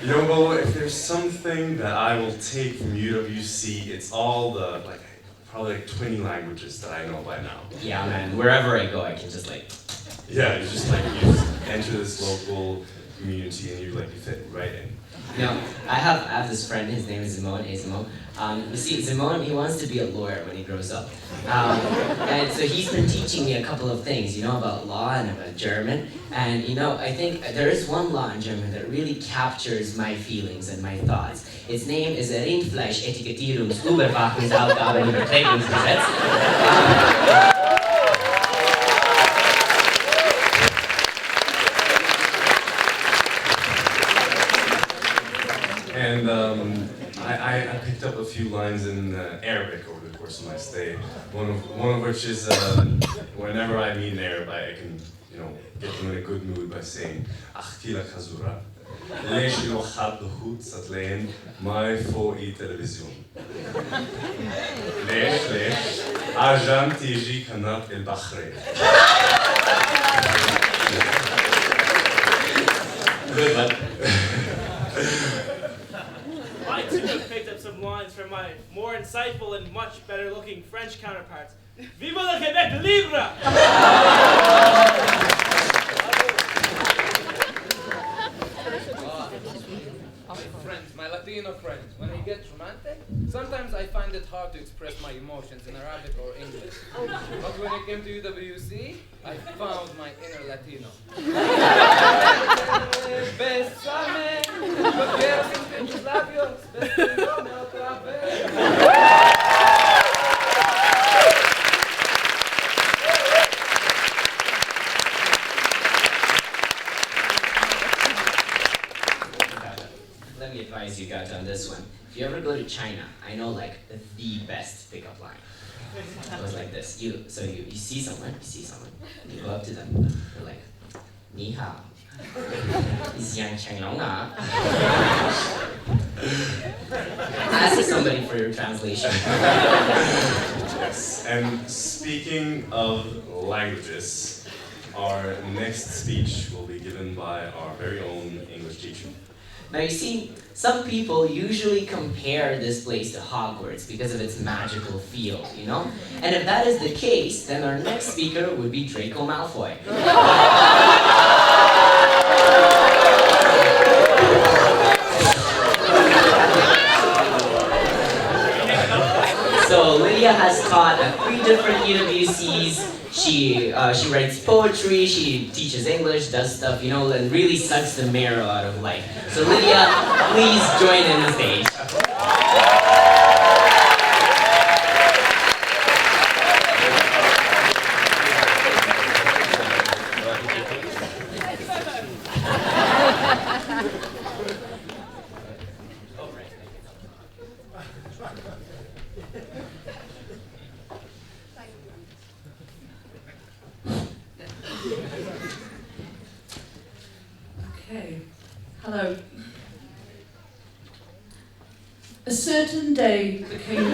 You know, Bo, if there's something that I will take from UWC, it's all the, probably 20 languages that I know by now. Yeah, man, wherever I go, I can just Yeah, it's just you just enter this local community and you fit right in. You know, I have this friend, his name is Simone. Hey, Simone. You see, Simone, he wants to be a lawyer when he grows up. And so he's been teaching me a couple of things, about law and about German. And, I think there is one law in German that really captures my feelings and my thoughts. Its name is Rindfleisch-Etikettierungs-Überwachungsaufgaben- und Überträgungsgesetz. And I picked up a few lines in Arabic over the course of my stay. One of which is whenever I meet an Arab, I can get them in a good mood by saying "Akhti la khazura, lesh ilwahad l'hut satlein mai fo'i television. Lesh ajan tiji kanat el Bahrain." Good one. I too have picked up some lines from my more insightful and much better looking French counterparts. Viva le Québec libre! My Latino friends, when I get romantic, sometimes I find it hard to express my emotions in Arabic or English. But when I came to UWC, I found my inner Latino. Bésame, yo quiero sentir tus labios, besándome otra vez. Let me advise you guys on this one. If you ever go to China, I know the best pickup line. It goes like this. You see someone, you go up to them, you're like, "Ni hao, is yang cheng long ah?" Ask somebody for your translation. Yes, and speaking of languages, our next speech will be given by our very own English teacher. Now you see, some people usually compare this place to Hogwarts because of its magical feel, And if that is the case, then our next speaker would be Draco Malfoy. So Lydia has taught at 3 different UWCs. She writes poetry, she teaches English, does stuff, and really sucks the marrow out of life. So Lydia, please join in the stage. Okay, hello. A certain day became...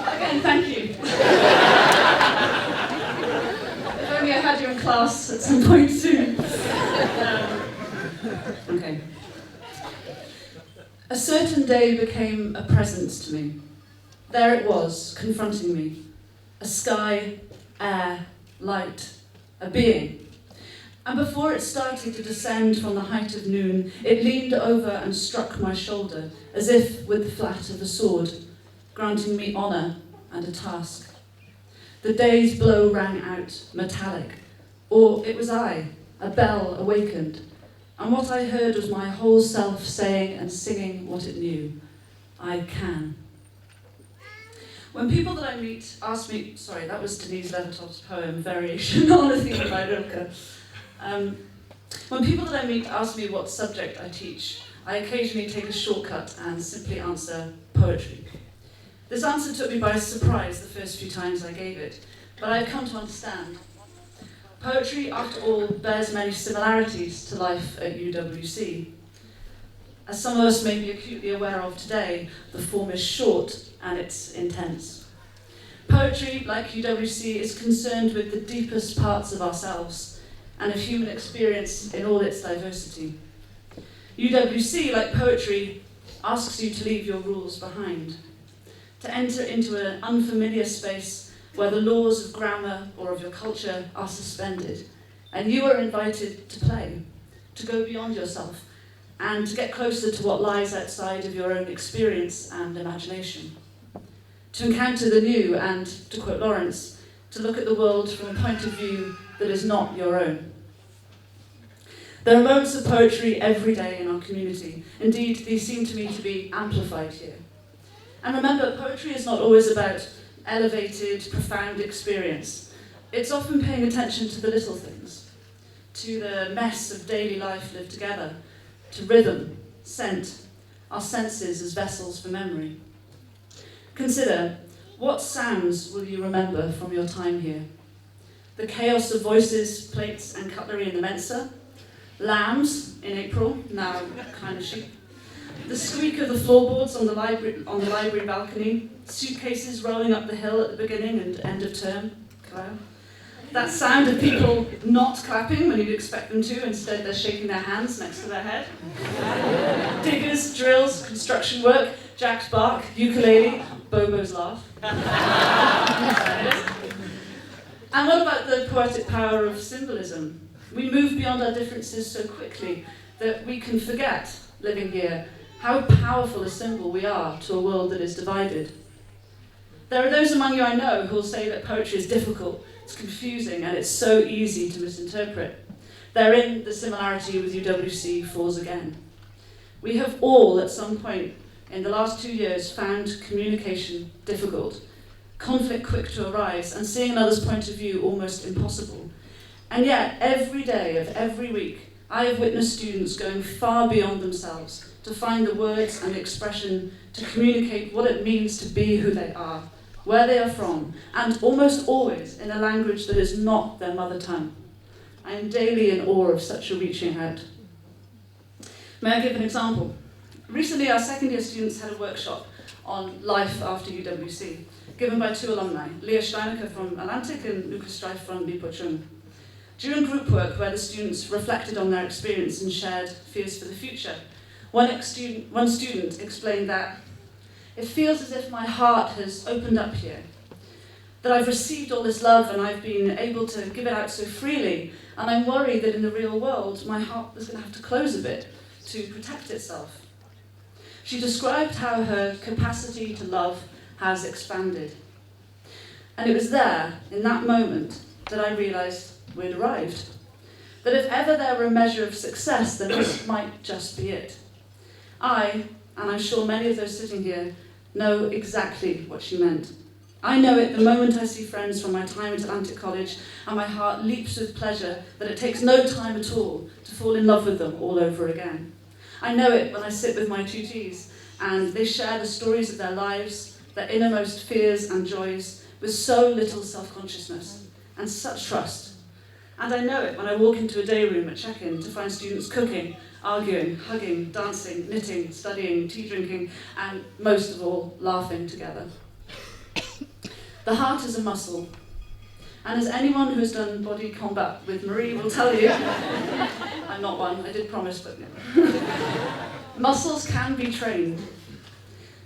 Again, thank you. If only I had you in class at some point soon. Okay. A certain day became a presence to me. There it was, confronting me. A sky, air, light, a being. And before it started to descend from the height of noon, it leaned over and struck my shoulder, as if with the flat of a sword, granting me honour and a task. The day's blow rang out, metallic. Or it was I, a bell awakened. And what I heard was my whole self saying and singing what it knew. I can. When people that I meet ask me, sorry, that was Denise Levertov's poem, Variation on a Theme by Rilke. When people that I meet ask me what subject I teach, I occasionally take a shortcut and simply answer poetry. This answer took me by surprise the first few times I gave it, but I've come to understand. Poetry, after all, bears many similarities to life at UWC. As some of us may be acutely aware of today, the form is short and it's intense. Poetry, like UWC, is concerned with the deepest parts of ourselves and of human experience in all its diversity. UWC, like poetry, asks you to leave your rules behind, to enter into an unfamiliar space where the laws of grammar or of your culture are suspended, and you are invited to play, to go beyond yourself, and to get closer to what lies outside of your own experience and imagination. To encounter the new and, to quote Lawrence, to look at the world from a point of view that is not your own. There are moments of poetry every day in our community. Indeed, these seem to me to be amplified here. And remember, poetry is not always about elevated, profound experience. It's often paying attention to the little things, to the mess of daily life lived together, to rhythm, scent, our senses as vessels for memory. Consider, what sounds will you remember from your time here? The chaos of voices, plates and cutlery in the Mensa, lambs in April, now kind of sheep, the squeak of the floorboards on the library balcony, suitcases rolling up the hill at the beginning and end of term, cloud. That sound of people not clapping when you'd expect them to, instead they're shaking their hands next to their head. Diggers, drills, construction work, Jack's bark, ukulele, Bobo's laugh. And what about the poetic power of symbolism? We move beyond our differences so quickly that we can forget, living here, how powerful a symbol we are to a world that is divided. There are those among you I know who will say that poetry is difficult, it's confusing, and it's so easy to misinterpret. Therein, the similarity with UWC falls again. We have all, at some point in the last 2 years, found communication difficult, conflict quick to arise, and seeing another's point of view almost impossible. And yet, every day of every week, I have witnessed students going far beyond themselves to find the words and the expression to communicate what it means to be who they are, where they are from, and almost always in a language that is not their mother tongue. I am daily in awe of such a reaching out. May I give an example? Recently, our second-year students had a workshop on life after UWC, given by 2 alumni, Leah Steinecker from Atlantic and Lucas Streif from Bipochung. During group work, where the students reflected on their experience and shared fears for the future, one student explained that it feels as if my heart has opened up here, that I've received all this love and I've been able to give it out so freely, and I'm worried that in the real world my heart is going to have to close a bit to protect itself. She described how her capacity to love has expanded. And it was there, in that moment, that I realised we'd arrived. That if ever there were a measure of success, then this might just be it. I, and I'm sure many of those sitting here, know exactly what she meant. I know it the moment I see friends from my time at Atlantic College, and my heart leaps with pleasure that it takes no time at all to fall in love with them all over again. I know it when I sit with my tutees, and they share the stories of their lives, their innermost fears and joys, with so little self-consciousness and such trust. And I know it when I walk into a day room at check-in to find students cooking, arguing, hugging, dancing, knitting, studying, tea drinking, and most of all, laughing together. The heart is a muscle, and as anyone who has done body combat with Marie will tell you, I'm not one, I did promise, but no. Muscles can be trained.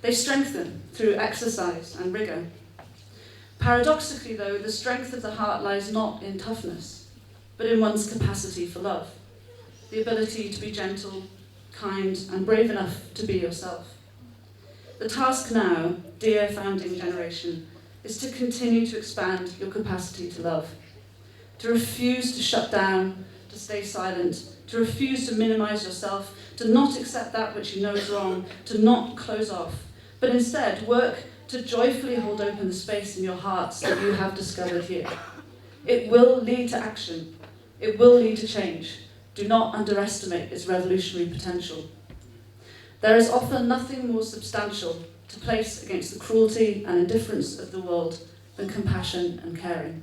They strengthen through exercise and rigour. Paradoxically though, the strength of the heart lies not in toughness, but in one's capacity for love, the ability to be gentle, kind, and brave enough to be yourself. The task now, dear founding generation, is to continue to expand your capacity to love, to refuse to shut down, to stay silent, to refuse to minimise yourself, to not accept that which you know is wrong, to not close off, but instead work to joyfully hold open the space in your hearts that you have discovered here. It will lead to action. It will lead to change. Do not underestimate its revolutionary potential. There is often nothing more substantial to place against the cruelty and indifference of the world than compassion and caring.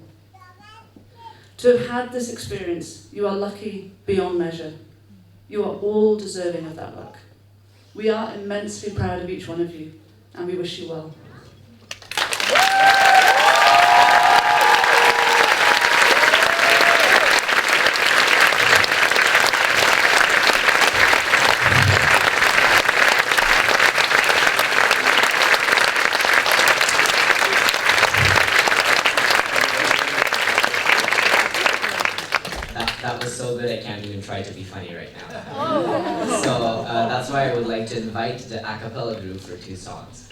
To have had this experience, you are lucky beyond measure. You are all deserving of that luck. We are immensely proud of each one of you, and we wish you well. That was so good I can't even try to be funny right now. So that's why I would like to invite the a cappella group for 2 songs.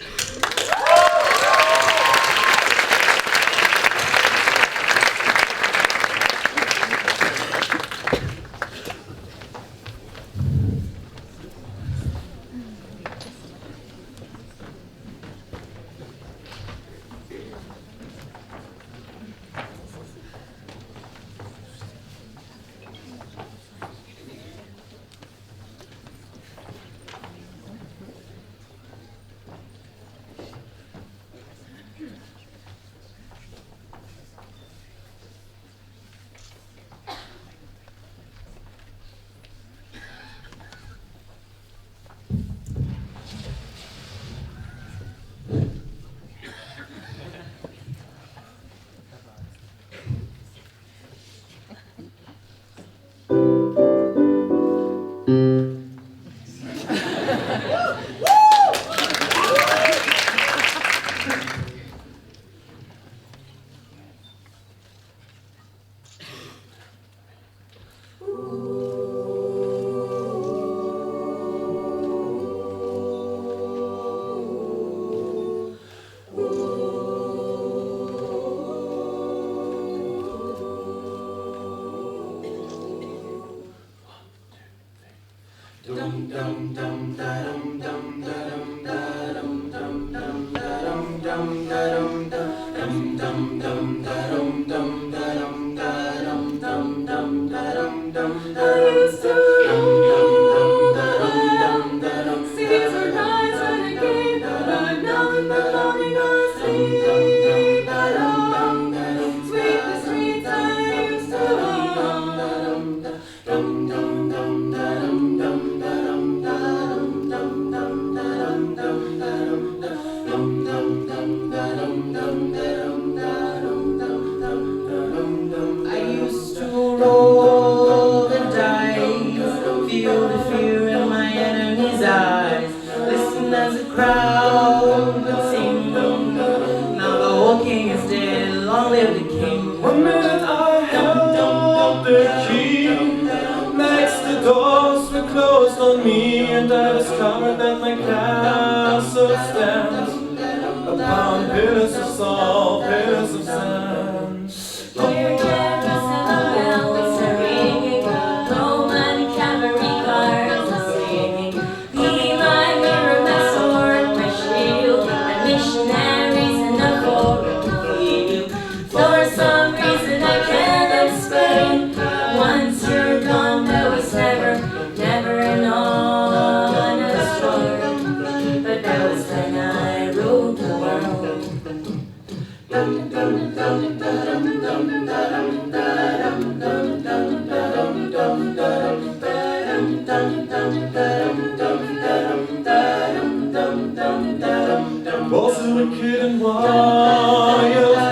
Was a wicked and wild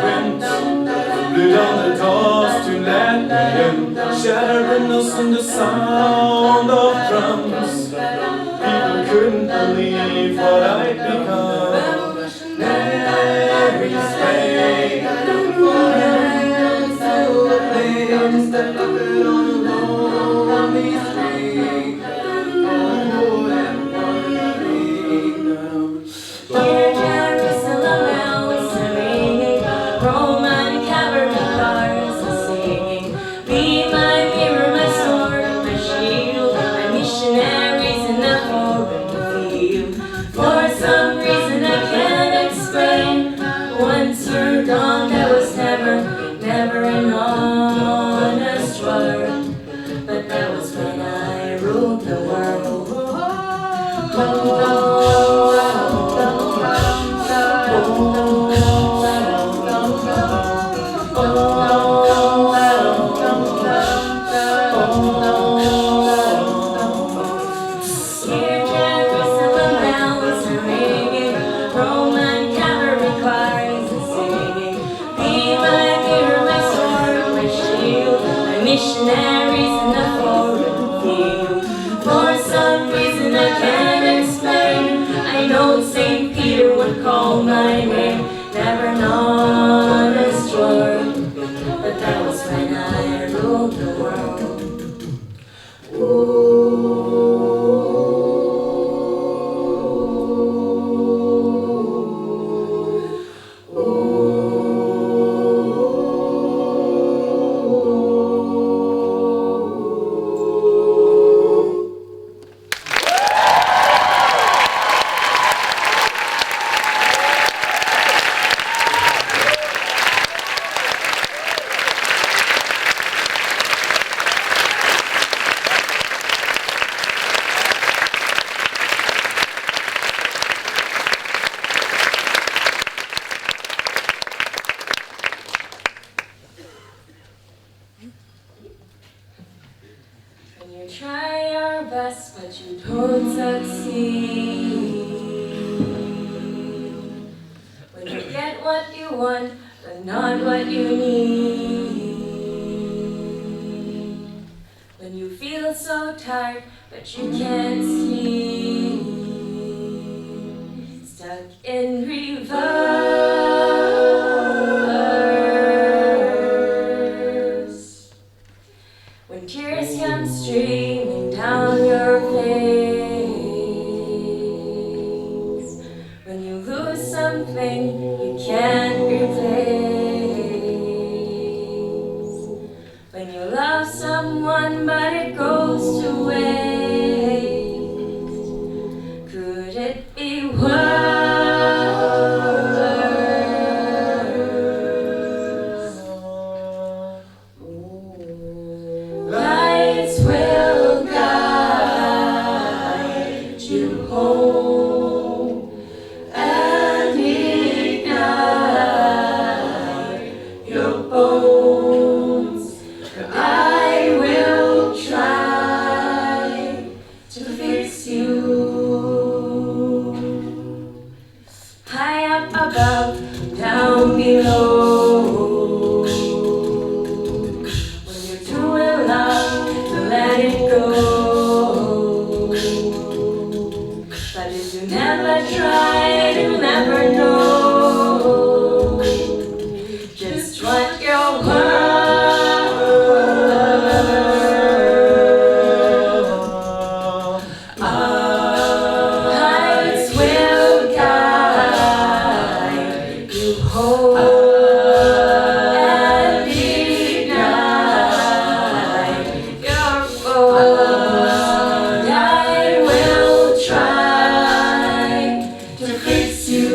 wind blew down the doors to let me in, shattering us in the sound of drums. People couldn't believe what I'd become. Mary's way, stepped up it on a lonely street. Dear Jerusalem bells are ringing, Roman cavalry cars are singing. Be my mirror, my sword, my shield, my missionaries in the foreign field. For some reason I can't explain, once you're gone there was never an honest word. But that was when I ruled the world. Dear Jerusalem would call my name, never an honest word. But that was when I ruled the world. When you try your best but you don't succeed, when you get what you want but not what you need, when you feel so tired but you can't sleep, stuck in reverse, when tears come streaming down your face, when you lose something you can't replace, when you love someone but it goes to waste, could it be worse? Lights will guide you home and ignite your bones. I will try to fix you. High up above, down below. When you're doing love, to let it go. But if you never try, you'll never know just what you're worth. Heights will guide you home and ignite your bones. I will try to fix you.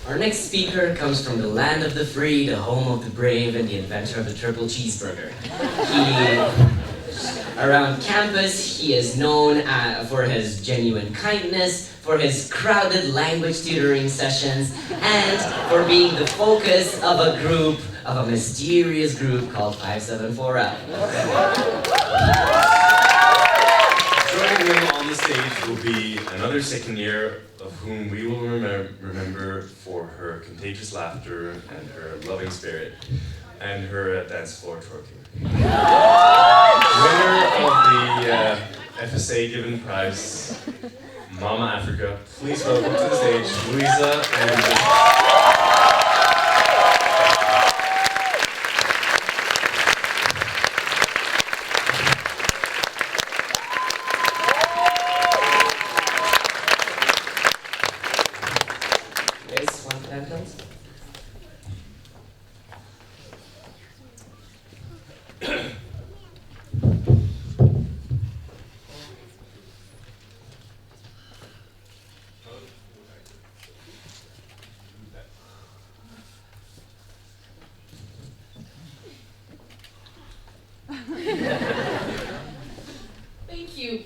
Our next speaker comes from the land of the free, the home of the brave, and the inventor of the triple cheeseburger. Around campus, he is known for his genuine kindness, for his crowded language tutoring sessions, and for being the focus of a mysterious group called 574L. Joining him on the stage will be another second year of whom we will remember for her contagious laughter and her loving spirit and her dance floor twerking. Winner of the FSA Given Prize, Mama Africa. Please welcome to the stage, Louisa and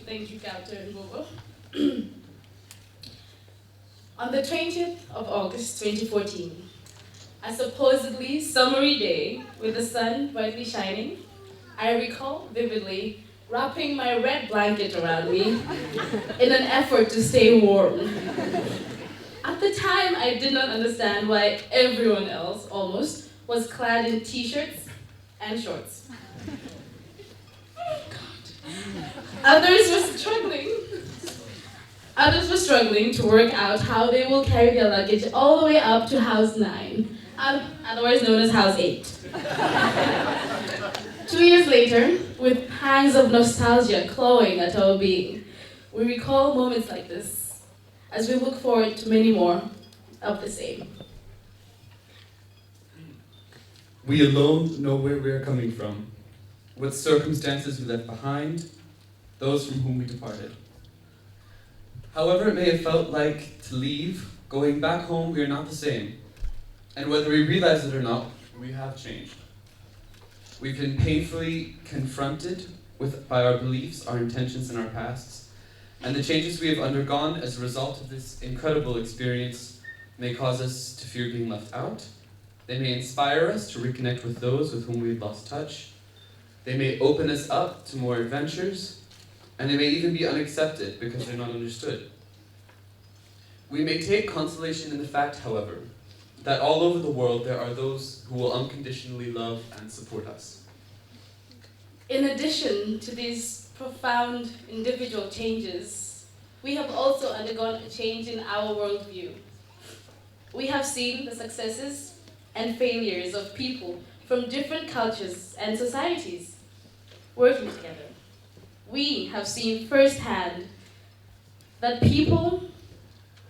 Thank you, Captain Bobo. On the 20th of August 2014, a supposedly summery day with the sun brightly shining, I recall vividly wrapping my red blanket around me in an effort to stay warm. At the time, I did not understand why everyone else, almost, was clad in t-shirts and shorts. Others were struggling to work out how they will carry their luggage all the way up to House 9, otherwise known as House 8. 2 years later, with pangs of nostalgia clawing at our being, we recall moments like this as we look forward to many more of the same. We alone know where we are coming from, what circumstances we left behind, those from whom we departed. However it may have felt like to leave, going back home we are not the same. And whether we realize it or not, we have changed. We've been painfully confronted by our beliefs, our intentions, and our pasts. And the changes we have undergone as a result of this incredible experience may cause us to fear being left out. They may inspire us to reconnect with those with whom we've lost touch. They may open us up to more adventures. And they may even be unaccepted because they're not understood. We may take consolation in the fact, however, that all over the world there are those who will unconditionally love and support us. In addition to these profound individual changes, we have also undergone a change in our worldview. We have seen the successes and failures of people from different cultures and societies working together. We have seen firsthand that people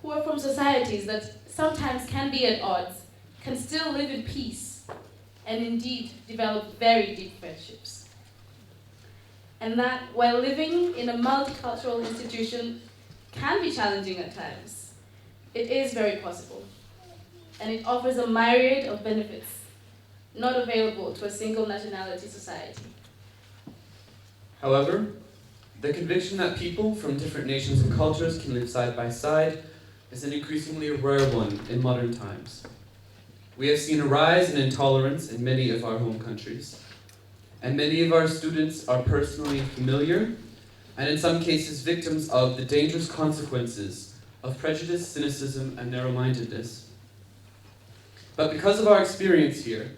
who are from societies that sometimes can be at odds can still live in peace and indeed develop very deep friendships. And that while living in a multicultural institution can be challenging at times, it is very possible. And it offers a myriad of benefits not available to a single nationality society. However, the conviction that people from different nations and cultures can live side by side is an increasingly rare one in modern times. We have seen a rise in intolerance in many of our home countries, and many of our students are personally familiar, and in some cases victims of the dangerous consequences of prejudice, cynicism, and narrow-mindedness. But because of our experience here,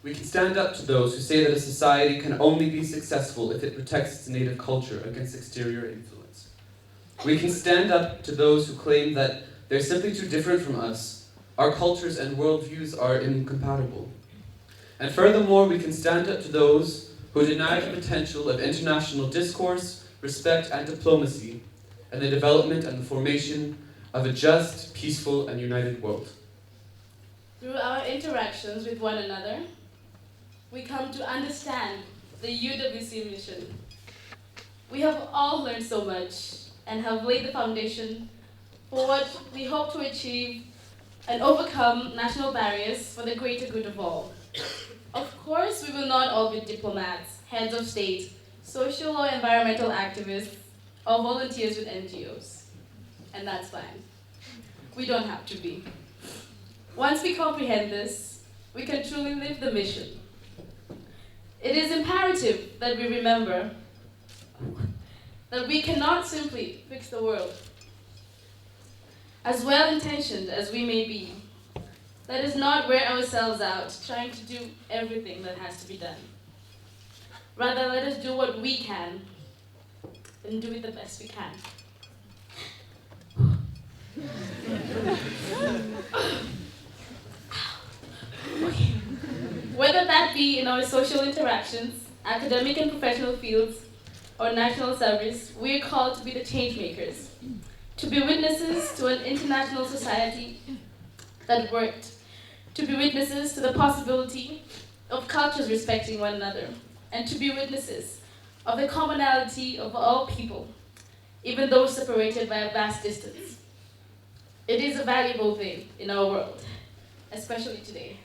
we can stand up to those who say that a society can only be successful if it protects its native culture against exterior influence. We can stand up to those who claim that they're simply too different from us, our cultures and worldviews are incompatible. And furthermore, we can stand up to those who deny the potential of international discourse, respect, and diplomacy, and the development and the formation of a just, peaceful, and united world. Through our interactions with one another, we come to understand the UWC mission. We have all learned so much and have laid the foundation for what we hope to achieve and overcome national barriers for the greater good of all. Of course, we will not all be diplomats, heads of state, social or environmental activists, or volunteers with NGOs. And that's fine. We don't have to be. Once we comprehend this, we can truly live the mission. It is imperative that we remember that we cannot simply fix the world. As well-intentioned as we may be, let us not wear ourselves out trying to do everything that has to be done. Rather, let us do what we can and do it the best we can. Okay. Whether that be in our social interactions, academic and professional fields, or national service, we are called to be the change makers, to be witnesses to an international society that worked, to be witnesses to the possibility of cultures respecting one another, and to be witnesses of the commonality of all people, even those separated by a vast distance. It is a valuable thing in our world, especially today.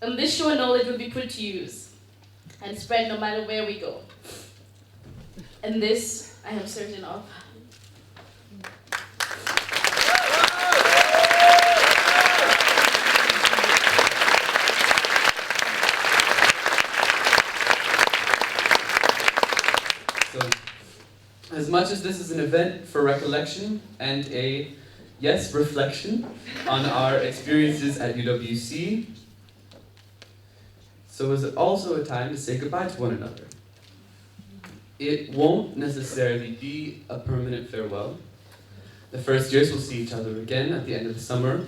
And this sure knowledge will be put to use and spread no matter where we go. And this I am certain of. So, as much as this is an event for recollection and a, yes, reflection on our experiences at UWC, so is it also a time to say goodbye to one another. It won't necessarily be a permanent farewell. The first years will see each other again at the end of the summer,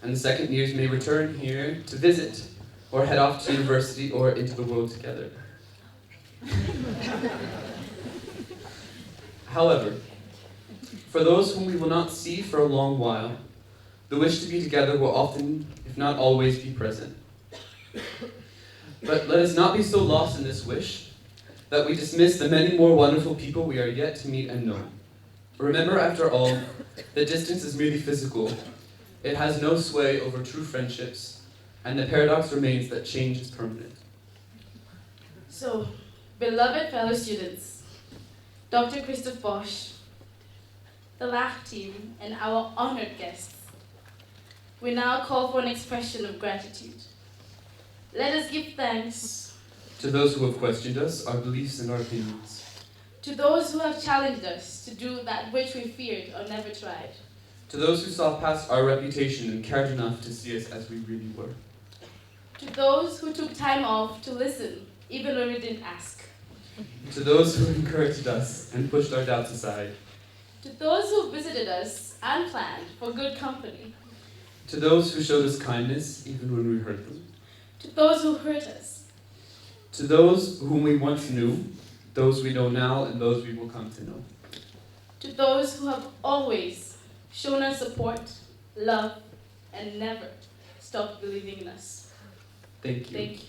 and the second years may return here to visit, or head off to university or into the world together. However, for those whom we will not see for a long while, the wish to be together will often, if not always, be present. But let us not be so lost in this wish that we dismiss the many more wonderful people we are yet to meet and know. Remember, after all, that distance is merely physical. It has no sway over true friendships, and the paradox remains that change is permanent. So, beloved fellow students, Dr. Christoph Bosch, the LAC team, and our honored guests, we now call for an expression of gratitude. Let us give thanks to those who have questioned us, our beliefs and our opinions. To those who have challenged us to do that which we feared or never tried. To those who saw past our reputation and cared enough to see us as we really were. To those who took time off to listen, even when we didn't ask. To those who encouraged us and pushed our doubts aside. To those who visited us unplanned for good company. To those who showed us kindness even when we hurt them. To those who hurt us. To those whom we once knew, those we know now, and those we will come to know. To those who have always shown us support, love, and never stopped believing in us. Thank you. Thank you.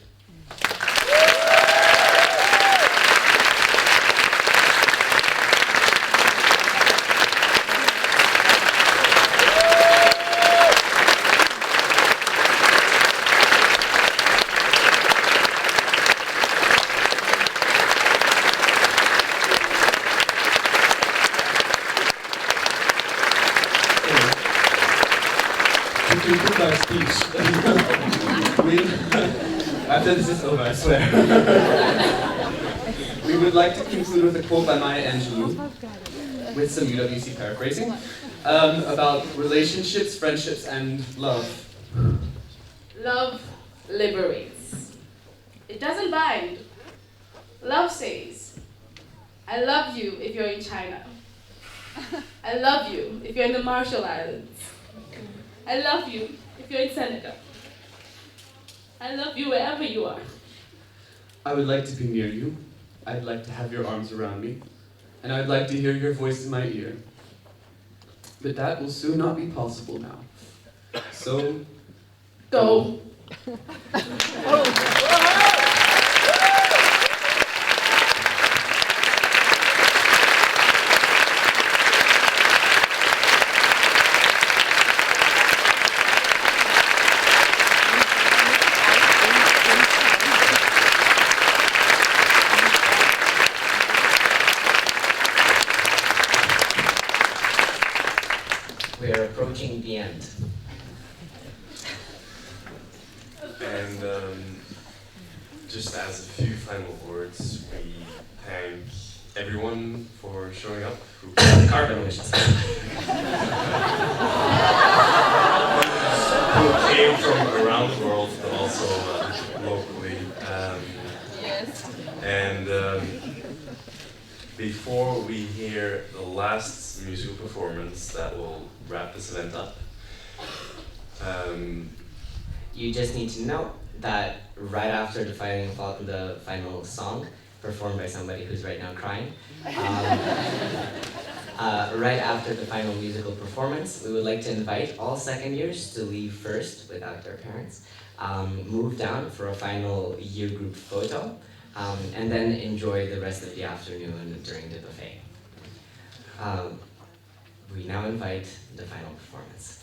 To conclude our speech, after this is over, I swear. We would like to conclude with a quote by Maya Angelou, with some UWC paraphrasing, about relationships, friendships, and love. Love liberates. It doesn't bind. Love says, I love you if you're in China. I love you if you're in the Marshall Islands. I love you if you're in Senegal. I love you wherever you are. I would like to be near you. I'd like to have your arms around me. And I'd like to hear your voice in my ear. But that will soon not be possible now. So, go. We are approaching the end. And just as a few final words, we thank everyone for showing up. Carbon emissions. Who came from around the world, but also locally. Yes. And before we hear the last musical performance that will wrap this event up, you just need to know that right after the final song, performed by somebody who's right now crying, right after the final musical performance, we would like to invite all second years to leave first without their parents, move down for a final year group photo, and then enjoy the rest of the afternoon during the buffet. We now invite the final performance.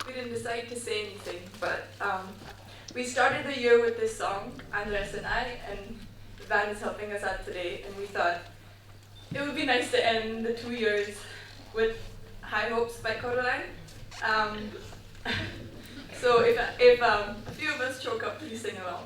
We didn't decide to say anything, but we started the year with this song, Andres and I, and the band is helping us out today, and we thought it would be nice to end the 2 years with High Hopes by Coraline. So if a few of us choke up, please sing along.